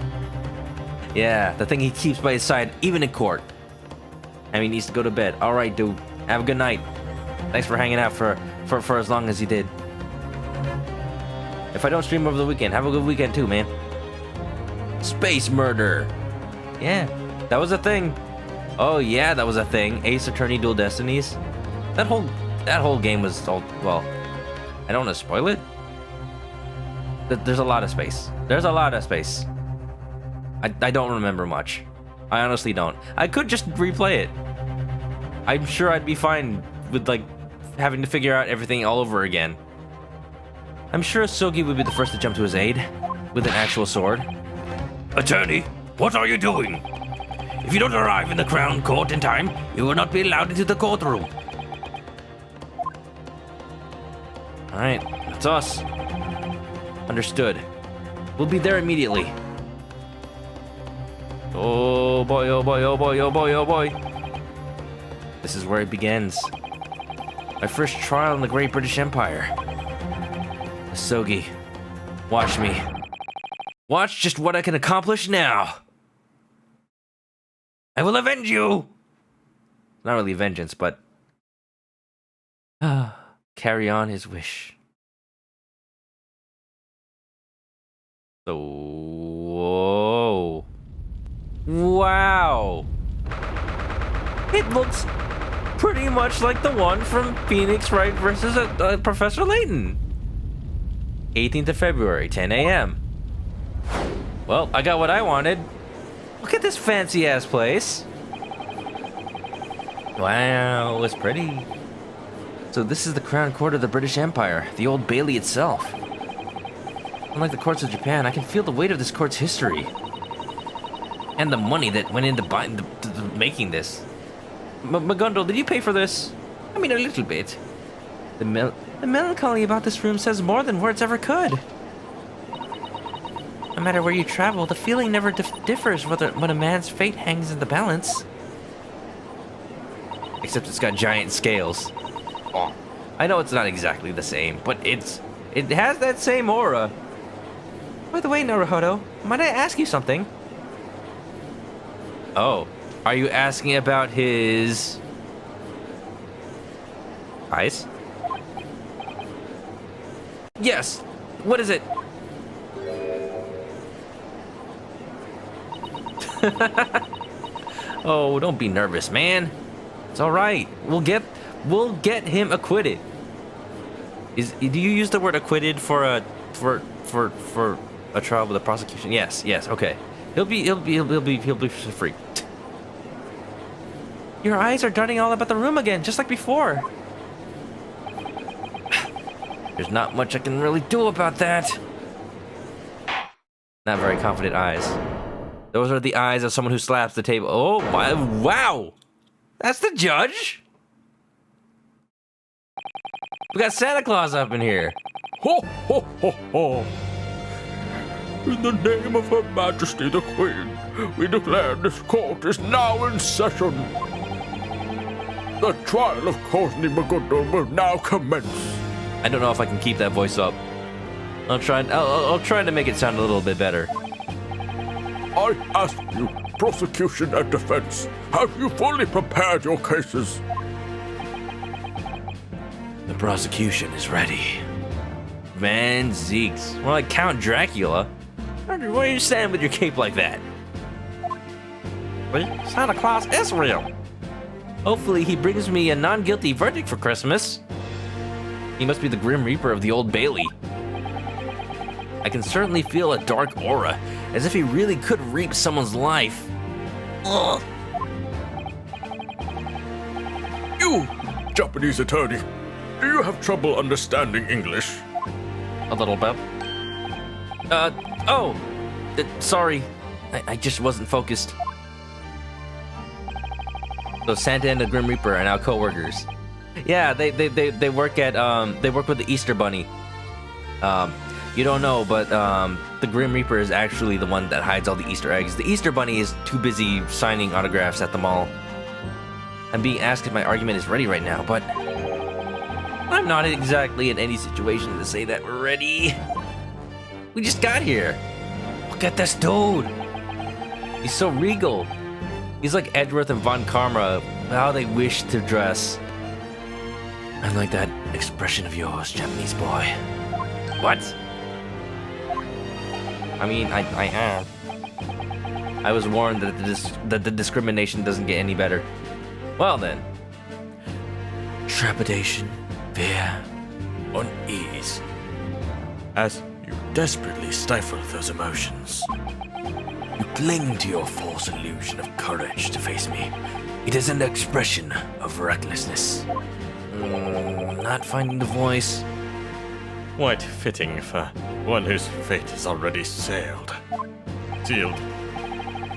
Yeah, the thing he keeps by his side, even in court. And he needs to go to bed. Alright, dude. Have a good night. Thanks for hanging out for as long as you did. If I don't stream over the weekend, have a good weekend too, man. Space murder. Yeah, that was a thing. Oh yeah, that was a thing. Ace Attorney Dual Destinies. That whole game was all, well, I don't want to spoil it. There's a lot of space. I don't remember much. I honestly don't. I could just replay it. I'm sure I'd be fine with like having to figure out everything all over again. I'm sure Sogi would be the first to jump to his aid with an actual sword. Attorney, what are you doing? If you don't arrive in the Crown Court in time, you will not be allowed into the courtroom. Alright, that's us. Understood. We'll be there immediately. Oh boy, oh boy, oh boy, oh boy, oh boy. This is where it begins. My first trial in the Great British Empire. Sogi, watch me. Watch just what I can accomplish now. I will avenge you! Not really vengeance, but... carry on his wish. So... Whoa. Wow. It looks pretty much like the one from Phoenix Wright versus Professor Layton. 18th of February, 10 a.m. Well, I got what I wanted. Look at this fancy-ass place. Wow, it's pretty. So this is the Crown Court of the British Empire, the Old Bailey itself. Unlike the courts of Japan, I can feel the weight of this court's history. And the money that went into making this. Magundal, did you pay for this? I mean, a little bit. The melancholy about this room says more than words ever could. No matter where you travel, the feeling never differs when a man's fate hangs in the balance. Except it's got giant scales. Oh, I know it's not exactly the same, but it has that same aura. By the way, Naruhodo, might I ask you something? Oh, are you asking about his... eyes? Yes. What is it? Oh, don't be nervous, man. It's all right. We'll get him acquitted. Do you use the word acquitted for a trial with a prosecution? Yes. Okay. He'll be free. Your eyes are darting all about the room again, just like before. There's not much I can really do about that. Not very confident eyes. Those are the eyes of someone who slaps the table. Oh my, wow! That's the judge? We got Santa Claus up in here. Ho, ho, ho, ho. In the name of Her Majesty the Queen, we declare this court is now in session. The trial of Courtney Magundal will now commence. I don't know if I can keep that voice up. I'll try to make it sound a little bit better. I ask you, prosecution and defense, have you fully prepared your cases? The prosecution is ready. Van Zeeks. More like Count Dracula. Why do you stand with your cape like that? Santa Claus is real. Hopefully he brings me a non-guilty verdict for Christmas. He must be the Grim Reaper of the Old Bailey. I can certainly feel a dark aura, as if he really could reap someone's life. Ugh. You, Japanese attorney, do you have trouble understanding English? A little bit. Sorry. I just wasn't focused. So Santa and the Grim Reaper are now co-workers. Yeah, they work at they work with the Easter Bunny. You don't know, but the Grim Reaper is actually the one that hides all the Easter eggs. The Easter Bunny is too busy signing autographs at the mall. I'm being asked if my argument is ready right now, but I'm not exactly in any situation to say that we're ready. We just got here. Look at this dude. He's so regal. He's like Edgeworth and Von Karma, how they wish to dress. I like that expression of yours, Japanese boy. What? I mean, I am. I was warned that the discrimination doesn't get any better. Well then. Trepidation, fear, unease. As you desperately stifle those emotions, you cling to your false illusion of courage to face me. It is an expression of recklessness. Not finding the voice. Quite fitting for one whose fate is already sealed.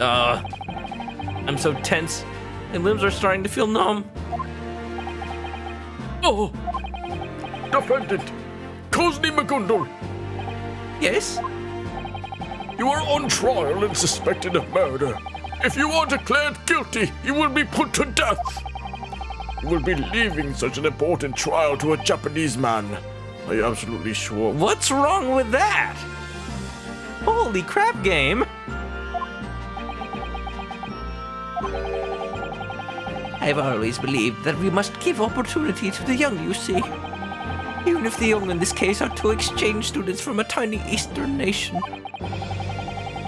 I'm so tense. My limbs are starting to feel numb. Oh! Defendant! Kozni Magundul! Yes? You are on trial and suspected of murder. If you are declared guilty, you will be put to death. You will be leaving such an important trial to a Japanese man. I am absolutely sure. What's wrong with that? Holy crap, game! I've always believed that we must give opportunity to the young, you see. Even if the young in this case are two exchange students from a tiny eastern nation.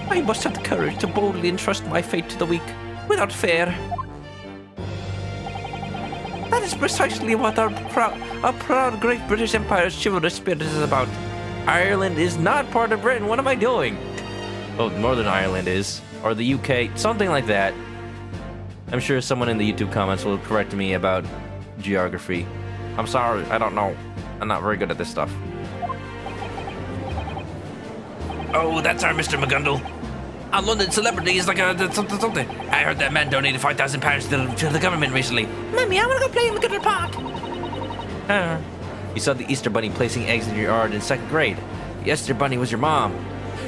I must have the courage to boldly entrust my fate to the weak, without fear. That is precisely what our proud Great British Empire's chivalrous spirit is about. Ireland is not part of Britain. What am I doing? Oh, Northern Ireland is. Or the UK. Something like that. I'm sure someone in the YouTube comments will correct me about geography. I'm sorry. I don't know. I'm not very good at this stuff. Oh, that's our Mr. McGundle. A London celebrity is like something. I heard that man donated £5,000 to the government recently. Mummy, I want to go play in the Gutter Park. You saw the Easter Bunny placing eggs in your yard in 2nd grade. The Easter Bunny was your mom.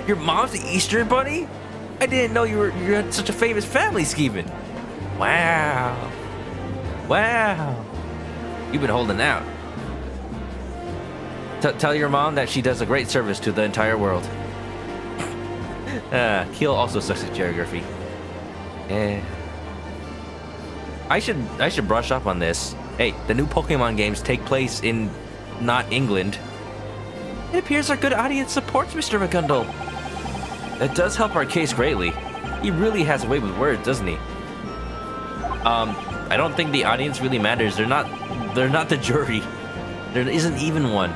Your mom's the Easter Bunny? I didn't know you had such a famous family, Skeevan. Wow. Wow. You've been holding out. Tell your mom that she does a great service to the entire world. Keel also sucks at geography. I should brush up on this. Hey, the new Pokemon games take place in not England. It appears our good audience supports Mr. McGundle. That does help our case greatly. He really has a way with words, doesn't he? I don't think the audience really matters. They're not the jury. There isn't even one.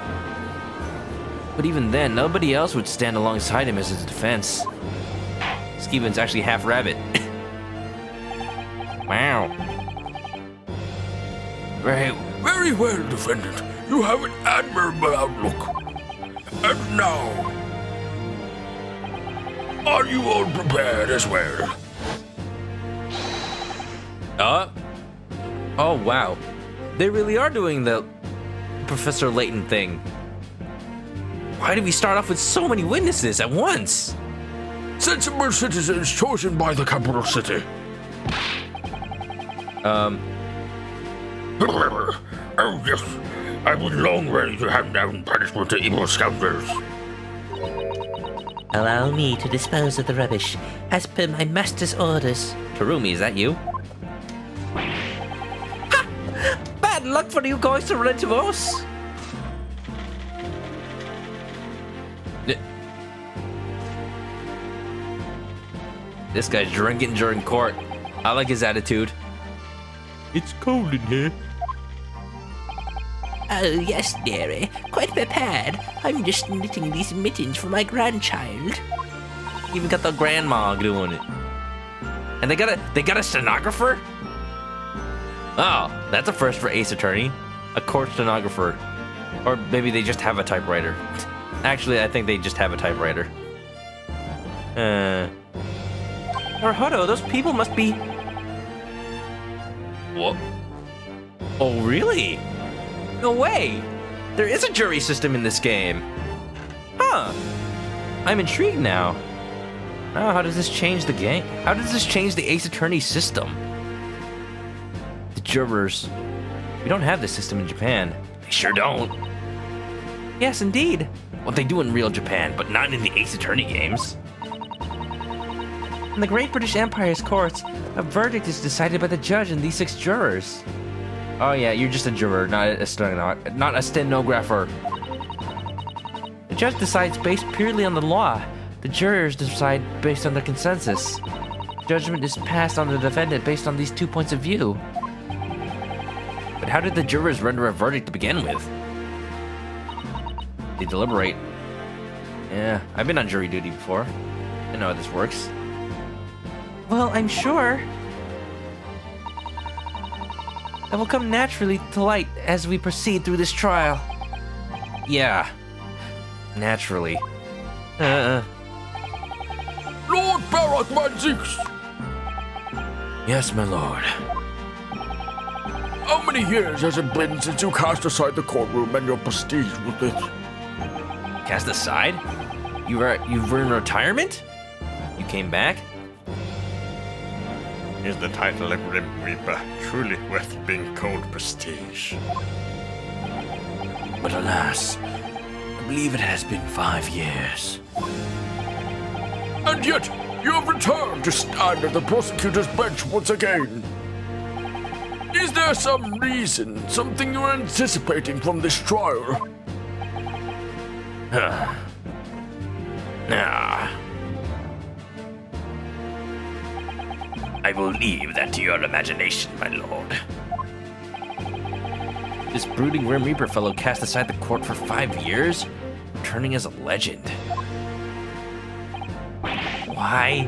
But even then, nobody else would stand alongside him as his defense. Skeevan's actually half rabbit. Wow. Very well, defendant. You have an admirable outlook. And now, are you all prepared as well? Oh wow. They really are doing the Professor Layton thing. Why did we start off with so many witnesses at once? Sensible citizens chosen by the capital city. Oh yes, I was long ready to hand down punishment to evil scoundrels. Allow me to dispose of the rubbish, as per my master's orders. Terumi, is that you? Ha! Bad luck for you guys to run into us. This guy's drinking during court. I like his attitude. It's cold in here. Oh, yes, dearie. Quite prepared. I'm just knitting these mittens for my grandchild. Even got the grandma doing it. And they got a stenographer? Oh, that's a first for Ace Attorney. A court stenographer. Or maybe they just have a typewriter. Actually, I think they just have a typewriter. Naruto, those people must be... What? Oh, really? No way! There is a jury system in this game. Huh. I'm intrigued now. Oh, how does this change the game? How does this change the Ace Attorney system? The jurors. We don't have this system in Japan. They sure don't. Yes, indeed. Well, they do in real Japan, but not in the Ace Attorney games. In the Great British Empire's courts, a verdict is decided by the judge and these 6 jurors. Oh yeah, you're just a juror, not a stenographer. The judge decides based purely on the law. The jurors decide based on the consensus. Judgment is passed on the defendant based on these 2 points of view. But how did the jurors render a verdict to begin with? They deliberate. Yeah, I've been on jury duty before. I know how this works. Well, I'm sure. that will come naturally to light as we proceed through this trial. Yeah. Naturally. Lord Barak Manzix! Yes, my lord. How many years has it been since you cast aside the courtroom and your prestige with it? Cast aside? You were in retirement? You came back? Is the title of Grim Reaper truly worth being called prestige? But alas, I believe it has been 5 years. And yet, you have returned to stand at the prosecutor's bench once again. Is there some reason, something you are anticipating from this trial? I will leave that to your imagination, my lord. This brooding Grim Reaper fellow cast aside the court for 5 years, returning as a legend. Why?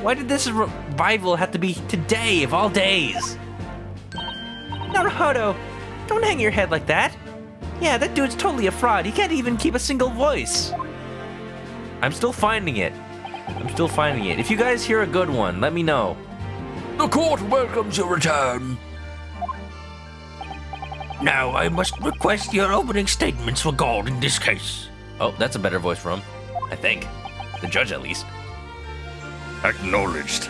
Why did this revival have to be today of all days? Naruhodo, don't hang your head like that. Yeah, that dude's totally a fraud. He can't even keep a single voice. I'm still finding it. If you guys hear a good one, let me know. The court welcomes your return. Now I must request your opening statements regarding this case. Oh, that's a better voice for him. I think. The judge, at least. Acknowledged.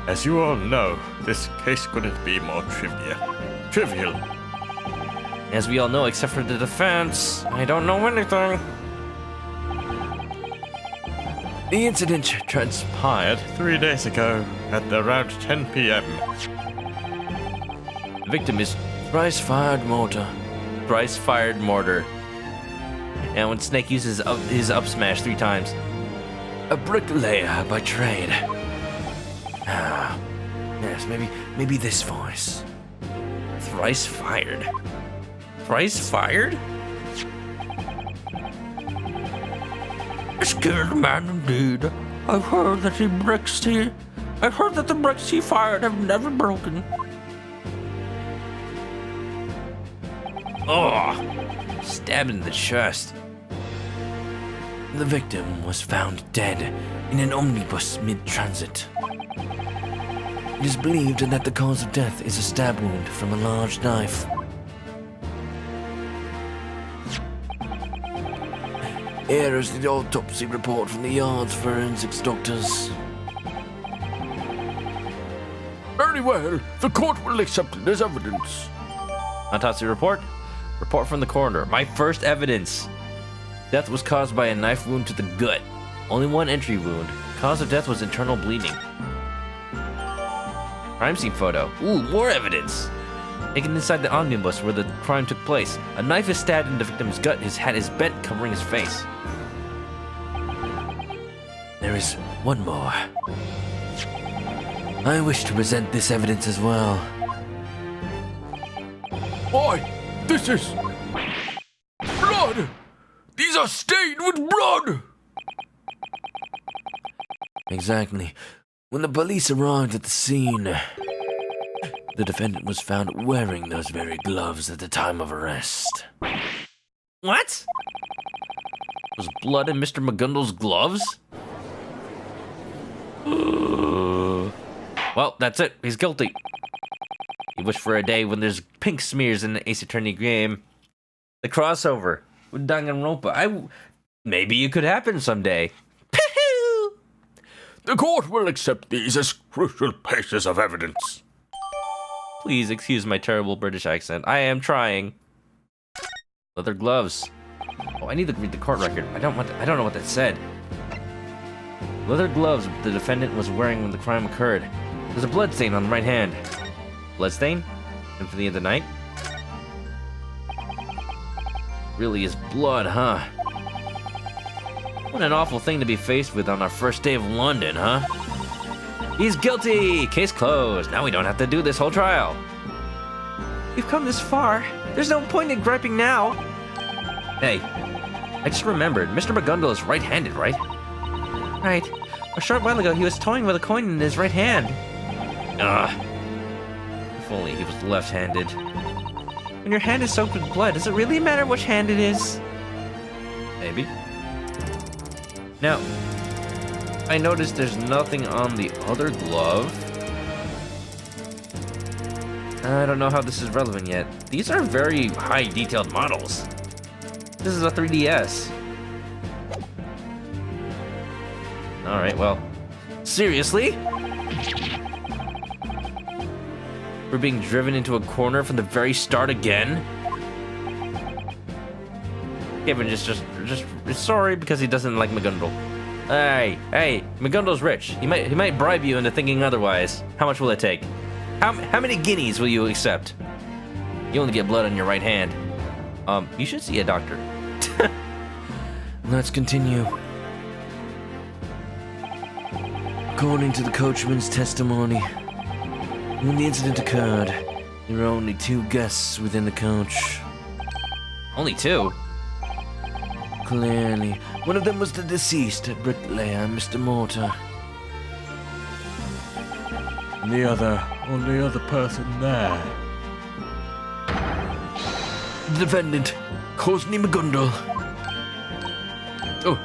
As you all know, this case couldn't be more trivial. As we all know, except for the defense, I don't know anything. The incident transpired 3 days ago at around 10 p.m. The victim is thrice-fired mortar. And when Snake uses his up smash 3 times. A bricklayer by trade. Yes, maybe this voice. Thrice fired. A scared man indeed. I've heard that the bricks he fired have never broken. Oh, stabbed in the chest. The victim was found dead in an omnibus mid-transit. It is believed that the cause of death is a stab wound from a large knife. Here is the autopsy report from the yard's forensics doctors. Very well, the court will accept it as evidence. Autopsy report? Report from the coroner. My first evidence. Death was caused by a knife wound to the gut. Only one entry wound. Cause of death was internal bleeding. Crime scene photo. Ooh, more evidence. Taken inside the omnibus where the crime took place. A knife is stabbed in the victim's gut. His hat is bent, covering his face. There is one more. I wish to present this evidence as well. Why, this is blood! These are stained with blood! Exactly. When the police arrived at the scene, the defendant was found wearing those very gloves at the time of arrest. What? Was blood in Mr. McGundle's gloves? Well, that's it. He's guilty. He wished for a day when there's pink smears in the Ace Attorney game. The crossover with Danganronpa. Maybe it could happen someday. The court will accept these as crucial pieces of evidence. Please excuse my terrible British accent. I am trying. Leather gloves. Oh, I need to read the court record. I don't know what that said. Leather gloves the defendant was wearing when the crime occurred. There's a blood stain on the right hand. Bloodstain? Symphony of the Night? Really is blood, huh? What an awful thing to be faced with on our first day of London, huh? He's guilty! Case closed. Now we don't have to do this whole trial. We've come this far. There's no point in griping now. Hey, I just remembered. Mr. McGundle is right-handed, right? Right. A short while ago, he was toying with a coin in his right hand. If only he was left-handed. When your hand is soaked with blood, does it really matter which hand it is? Maybe. Now, I noticed there's nothing on the other glove. I don't know how this is relevant yet. These are very high detailed models. This is a 3DS. Alright, well. Seriously? We're being driven into a corner from the very start again? Kevin just sorry because he doesn't like McGundle. Hey, McGundle's rich. He might bribe you into thinking otherwise. How much will it take? How many guineas will you accept? You only get blood on your right hand. You should see a doctor. Let's continue. According to the coachman's testimony, when the incident occurred, there were only 2 guests within the coach. Only 2? Clearly, one of them was the deceased bricklayer, Mr. Mortar. And the only other person there. The defendant, Courtney McGundle. Oh,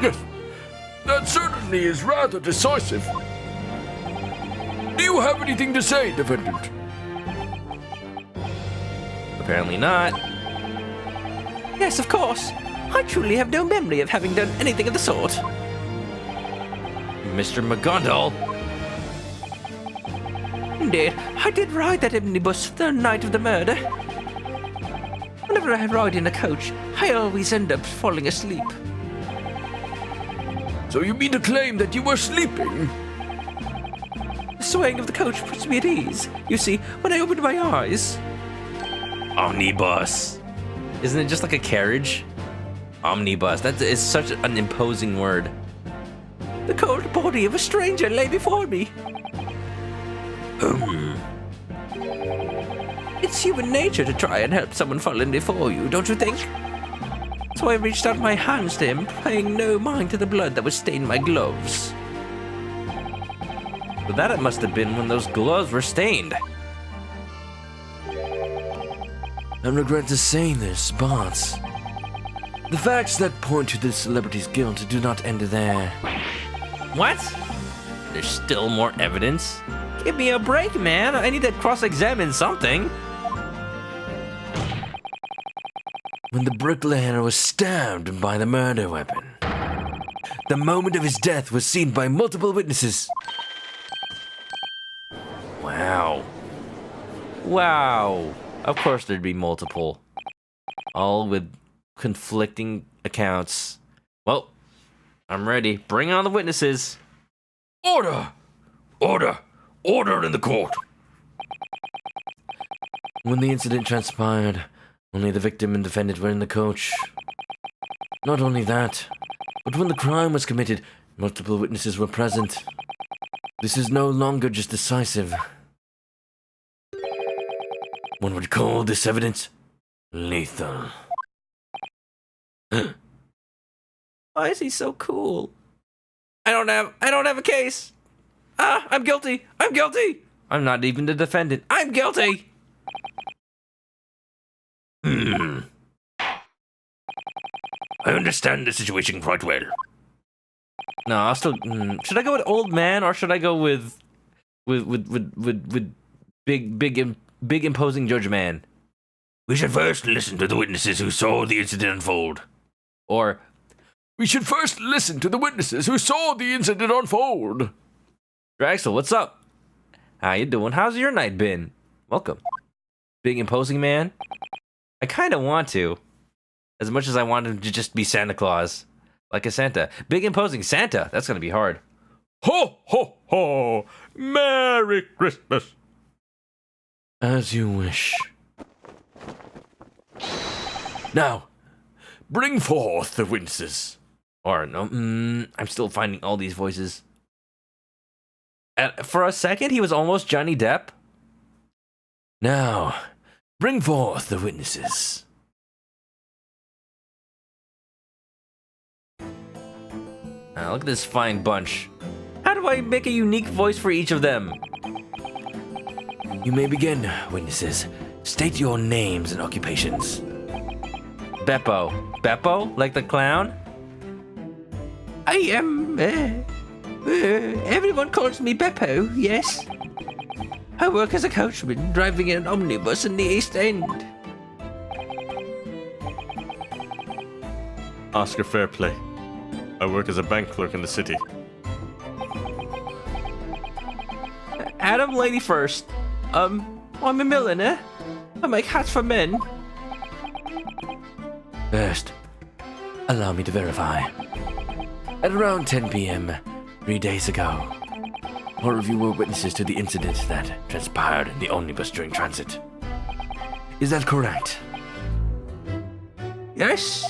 yes. That certainly is rather decisive. Do you have anything to say, defendant? Apparently not. Yes, of course. I truly have no memory of having done anything of the sort. Mr. McGundle? Indeed, I did ride that omnibus the night of the murder. Whenever I ride in a coach, I always end up falling asleep. So you mean to claim that you were sleeping? The swaying of the coach puts me at ease. You see, when I opened my eyes... Omnibus. Isn't it just like a carriage? Omnibus. That is such an imposing word. The cold body of a stranger lay before me. It's human nature to try and help someone fallen before you, don't you think? So I reached out my hands to him, paying no mind to the blood that would stain my gloves. But that it must have been when those gloves were stained. I regret to say this, but the facts that point to this celebrity's guilt do not end there. What? There's still more evidence? Give me a break, man. I need to cross-examine something. When the bricklayer was stabbed by the murder weapon, the moment of his death was seen by multiple witnesses. Wow. Wow. Of course there'd be multiple. All with conflicting accounts. Well, I'm ready. Bring on the witnesses. Order! Order! Order in the court! When the incident transpired, only the victim and defendant were in the coach. Not only that, but when the crime was committed, multiple witnesses were present. This is no longer just decisive. One would call this evidence lethal. Why is he so cool? I don't have a case. I'm guilty. I'm guilty. I'm not even the defendant. I'm guilty. I understand the situation quite well. No, I'll still. Should I go with old man or should I go with big imposing judge man? We should first listen to the witnesses who saw the incident unfold. Or we should first listen to the witnesses who saw the incident unfold. Draxel, what's up? How you doing? How's your night been? Welcome. Big imposing man? I kind of want to. As much as I want him to just be Santa Claus. Like a Santa. Big imposing Santa. That's going to be hard. Ho, ho, ho! Merry Christmas! As you wish. Now, bring forth the witnesses. Or no, I'm still finding all these voices. For a second, he was almost Johnny Depp. Now, bring forth the witnesses. Look at this fine bunch. How do I make a unique voice for each of them? You may begin, witnesses. State your names and occupations. Beppo. Beppo? Like the clown? I am, everyone calls me Beppo, yes. I work as a coachman, driving an omnibus in the East End. Oscar Fairplay. I work as a bank clerk in the city. Adam Lady First. I'm a milliner. I make hats for men. First, allow me to verify. At around 10 p.m., 3 days ago, all of you were witnesses to the incident that transpired in the omnibus during transit. Is that correct? Yes,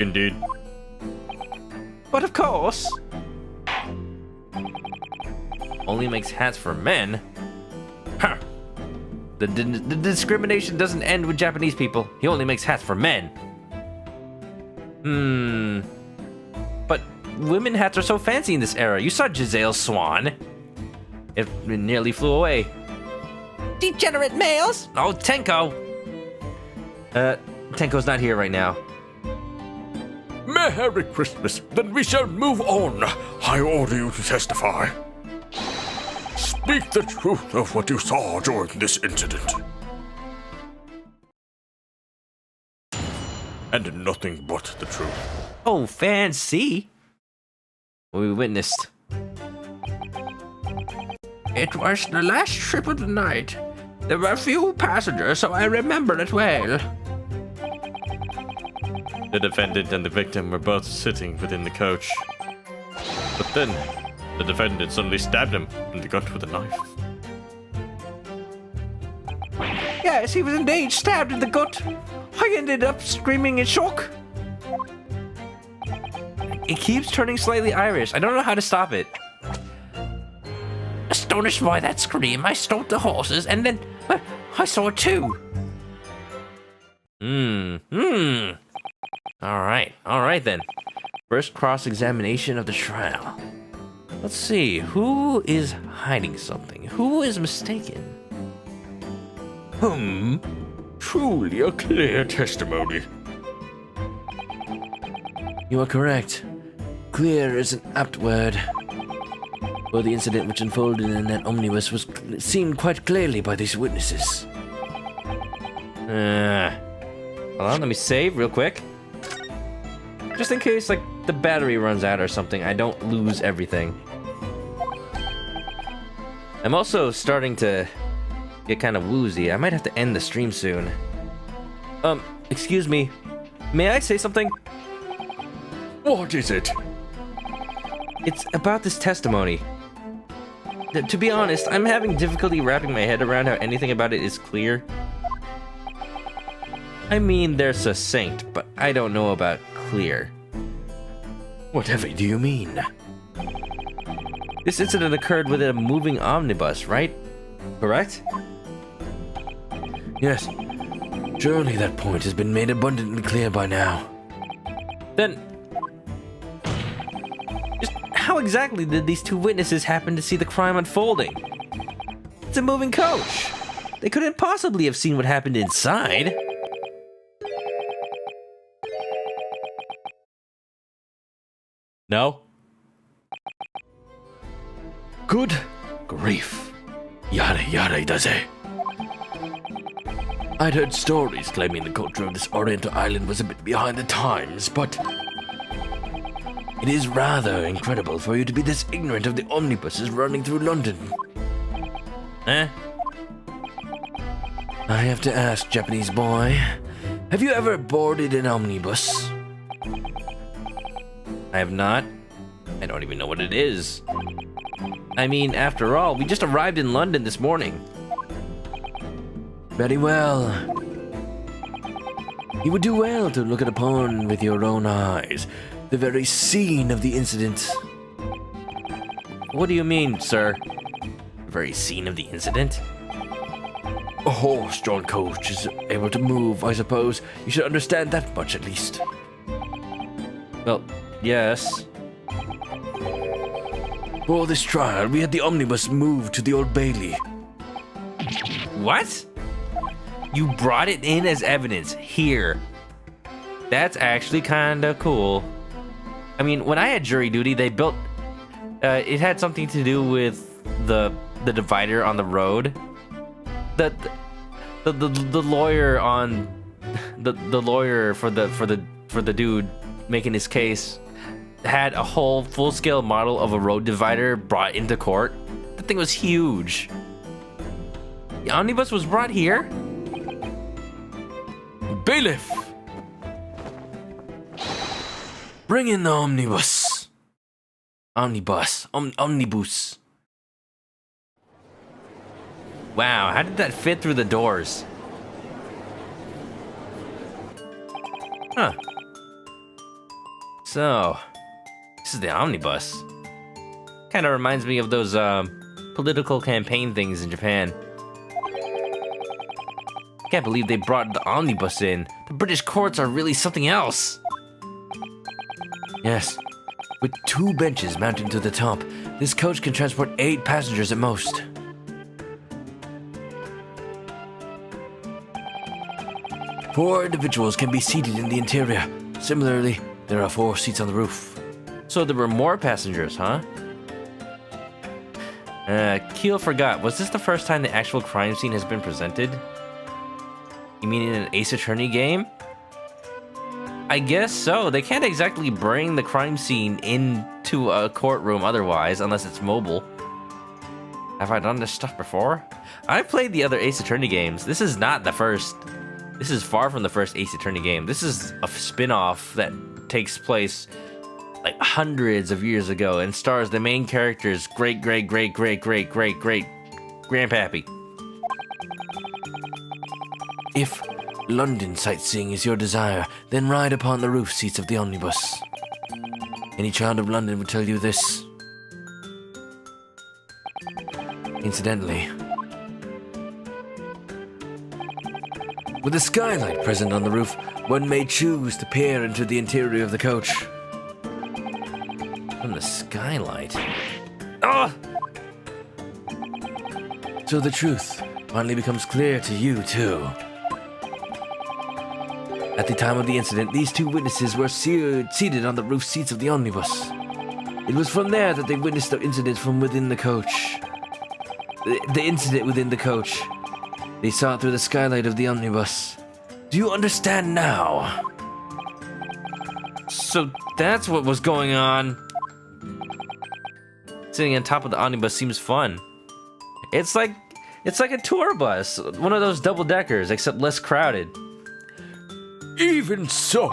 Indeed. but of course. Only makes hats for men? Huh. The discrimination doesn't end with Japanese people. He only makes hats for men. But women hats are so fancy in this era. You saw Giselle's swan. It nearly flew away. Degenerate males. Oh, Tenko! Tenko's not here right now. Merry Christmas. Then we shall move on. I order you to testify. Speak the truth of what you saw during this incident. And nothing but the truth. Oh, fancy! What we witnessed. It was the last trip of the night. There were few passengers, so I remember it well. The defendant and the victim were both sitting within the coach. But then, the defendant suddenly stabbed him in the gut with a knife. Yes, he was indeed stabbed in the gut. I ended up screaming in shock. It keeps turning slightly Irish. I don't know how to stop it. Astonished by that scream, I stopped the horses and then I saw it too. Alright then. First cross-examination of the trial. Let's see, who is hiding something? Who is mistaken? Truly a clear testimony. You are correct. Clear is an apt word. For the incident which unfolded in that omnibus was seen quite clearly by these witnesses. Hold on, let me save real quick. Just in case, like, the battery runs out or something, I don't lose everything. I'm also starting to get kind of woozy. I might have to end the stream soon. Excuse me. May I say something? What is it? It's about this testimony. To be honest, I'm having difficulty wrapping my head around how anything about it is clear. I mean, they're succinct, but I don't know about clear. Whatever do you mean? This incident occurred within a moving omnibus, right? Correct? Yes. Surely that point has been made abundantly clear by now. Then, just how exactly did these two witnesses happen to see the crime unfolding? It's a moving coach. They couldn't possibly have seen what happened inside. No? Good grief. Yada yada does it. I'd heard stories claiming the culture of this Oriental island was a bit behind the times, but it is rather incredible for you to be this ignorant of the omnibuses running through London. Eh? I have to ask, Japanese boy, have you ever boarded an omnibus? I have not. I don't even know what it is. I mean, after all, we just arrived in London this morning. Very well. You would do well to look it upon with your own eyes, the very scene of the incident. What do you mean, sir? The very scene of the incident? A horse-drawn coach is able to move, I suppose. You should understand that much at least. Well, yes. For this trial, we had the omnibus moved to the Old Bailey. What? You brought it in as evidence here. That's actually kind of cool. I mean, when I had jury duty, they built... it had something to do with the divider on the road. The lawyer on... The lawyer for the dude making his case had a whole full-scale model of a road divider brought into court. That thing was huge. The omnibus was brought here? Bailiff! Bring in the omnibus. Omnibus. Wow, how did that fit through the doors? Huh. So, this is the omnibus. Kind of reminds me of those political campaign things in Japan. Can't believe they brought the omnibus in. The British courts are really something else. Yes, with 2 benches mounted to the top, this coach can transport 8 passengers at most. Four individuals can be seated in the interior. Similarly, there are 4 seats on the roof. So there were more passengers, huh? Keel forgot. Was this the first time the actual crime scene has been presented? You mean in an Ace Attorney game? I guess so. They can't exactly bring the crime scene into a courtroom otherwise, unless it's mobile. Have I done this stuff before? I've played the other Ace Attorney games. This is not the first. This is far from the first Ace Attorney game. This is a spin-off that takes place like hundreds of years ago and stars the main character's great-great-great-great-great-great-great-grandpappy. If London sightseeing is your desire, then ride upon the roof seats of the omnibus. Any child of London would tell you this. Incidentally, with a skylight present on the roof, one may choose to peer into the interior of the coach. From the skylight? Ah! So the truth finally becomes clear to you, too. At the time of the incident, these 2 witnesses were seated on the roof seats of the omnibus. It was from there that they witnessed the incident from within the coach. The incident within the coach. They saw it through the skylight of the omnibus. Do you understand now? So that's what was going on. Sitting on top of the omnibus seems fun. It's like a tour bus, one of those double-deckers, except less crowded. Even so,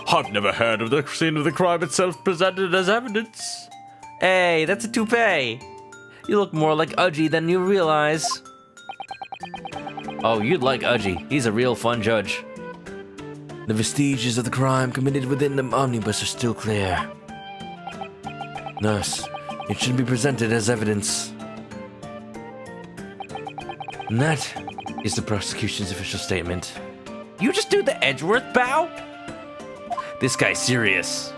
I've never heard of the scene of the crime itself presented as evidence. Hey, that's a toupee. You look more like Udgy than you realize. Oh, you'd like Udgy. He's a real fun judge. The vestiges of the crime committed within the omnibus are still clear. Thus, it should be presented as evidence. And that is the prosecution's official statement. You just do the Edgeworth bow? This guy's serious.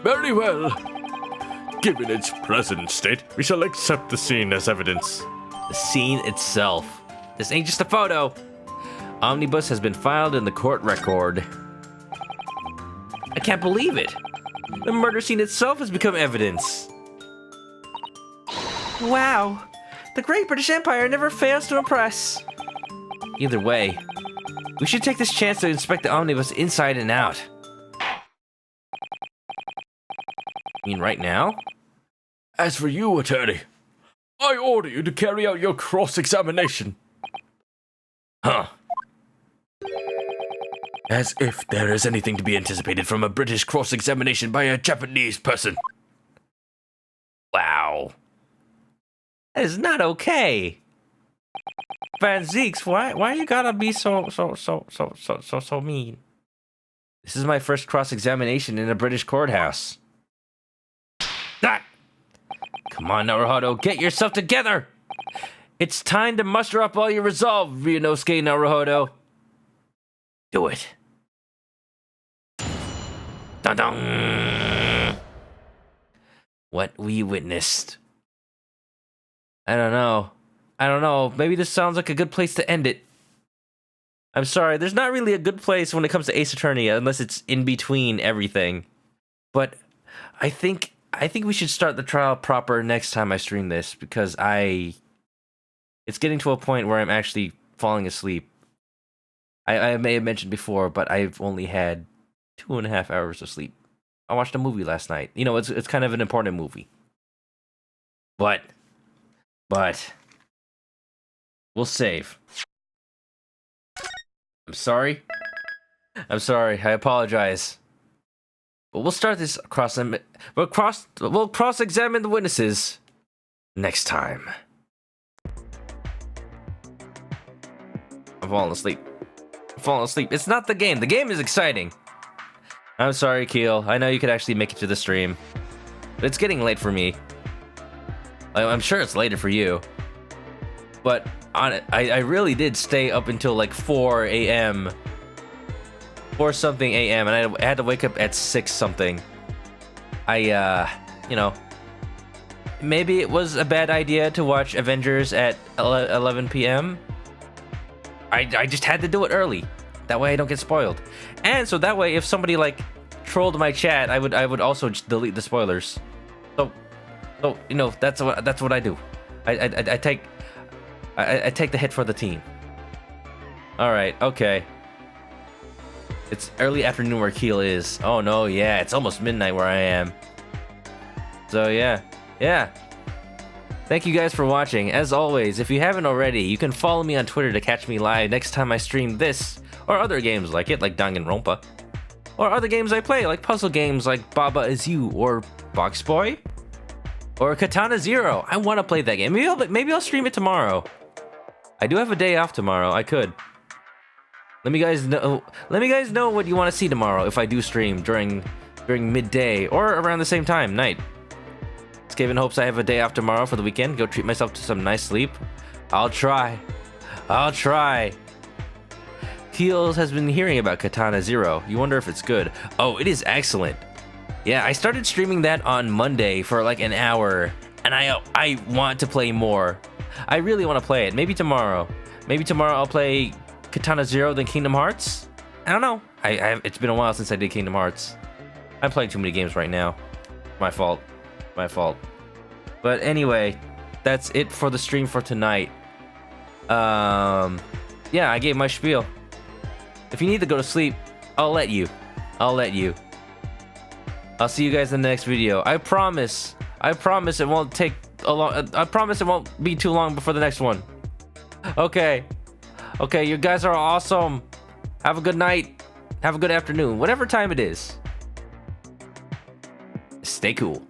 Very well. Given its present state, we shall accept the scene as evidence. The scene itself. This ain't just a photo. Omnibus has been filed in the court record. I can't believe it. The murder scene itself has become evidence. Wow. The Great British Empire never fails to impress. Either way, we should take this chance to inspect the omnibus inside and out. You mean right now? As for you, attorney, I order you to carry out your cross-examination. Huh. As if there is anything to be anticipated from a British cross-examination by a Japanese person. Wow. That is not okay. Van Zeeks, why you gotta be so mean? This is my first cross-examination in a British courthouse. Ah! Come on, Naruhodo, get yourself together! It's time to muster up all your resolve, Ryunosuke Naruhodo. Do it. Dun-dun! what we witnessed. I don't know. Maybe this sounds like a good place to end it. I'm sorry, there's not really a good place when it comes to Ace Attorney unless it's in between everything. But I think we should start the trial proper next time I stream this, because it's getting to a point where I'm actually falling asleep. I may have mentioned before, but I've only had 2.5 hours of sleep. I watched a movie last night. You know, it's kind of an important movie. But we'll save. I'm sorry. I apologize. But we'll start this we'll cross-examine the witnesses next time. I'm falling asleep. It's not the game. The game is exciting. I'm sorry, Keel. I know you could actually make it to the stream, but it's getting late for me. I'm sure it's later for you. But I really did stay up until like 4 a.m. 4 something a.m. and I had to wake up at 6 something. You know, maybe it was a bad idea to watch Avengers at 11 p.m. I just had to do it early. That way I don't get spoiled. And so that way, if somebody like trolled my chat, I would also just delete the spoilers. So you know, that's what I do. I take the hit for the team. All right, okay. It's early afternoon where Keel is. Oh no, yeah, it's almost midnight where I am. So yeah. Thank you guys for watching. As always, if you haven't already, you can follow me on Twitter to catch me live next time I stream this, or other games like it, like Danganronpa. Or other games I play, like puzzle games like Baba Is You, or Box Boy, or Katana Zero. I want to play that game. Maybe I'll stream it tomorrow. I do have a day off tomorrow. I could. Let me guys know what you want to see tomorrow if I do stream during midday or around the same time, night. Skaven hopes I have a day off tomorrow for the weekend. Go treat myself to some nice sleep. I'll try. Keels has been hearing about Katana Zero. You wonder if it's good. Oh, it is excellent. Yeah, I started streaming that on Monday for like an hour, and I want to play more. I really want to play it. Maybe tomorrow. I'll play Katana Zero, then Kingdom Hearts. I don't know. It's been a while since I did Kingdom Hearts. I'm playing too many games right now. My fault. But anyway, that's it for the stream for tonight. Yeah, I gave my spiel. If you need to go to sleep, I'll let you. I'll see you guys in the next video. I promise it won't take a long. I promise it won't be too long before the next one. Okay, you guys are awesome. Have a good night. Have a good afternoon. Whatever time it is. Stay cool.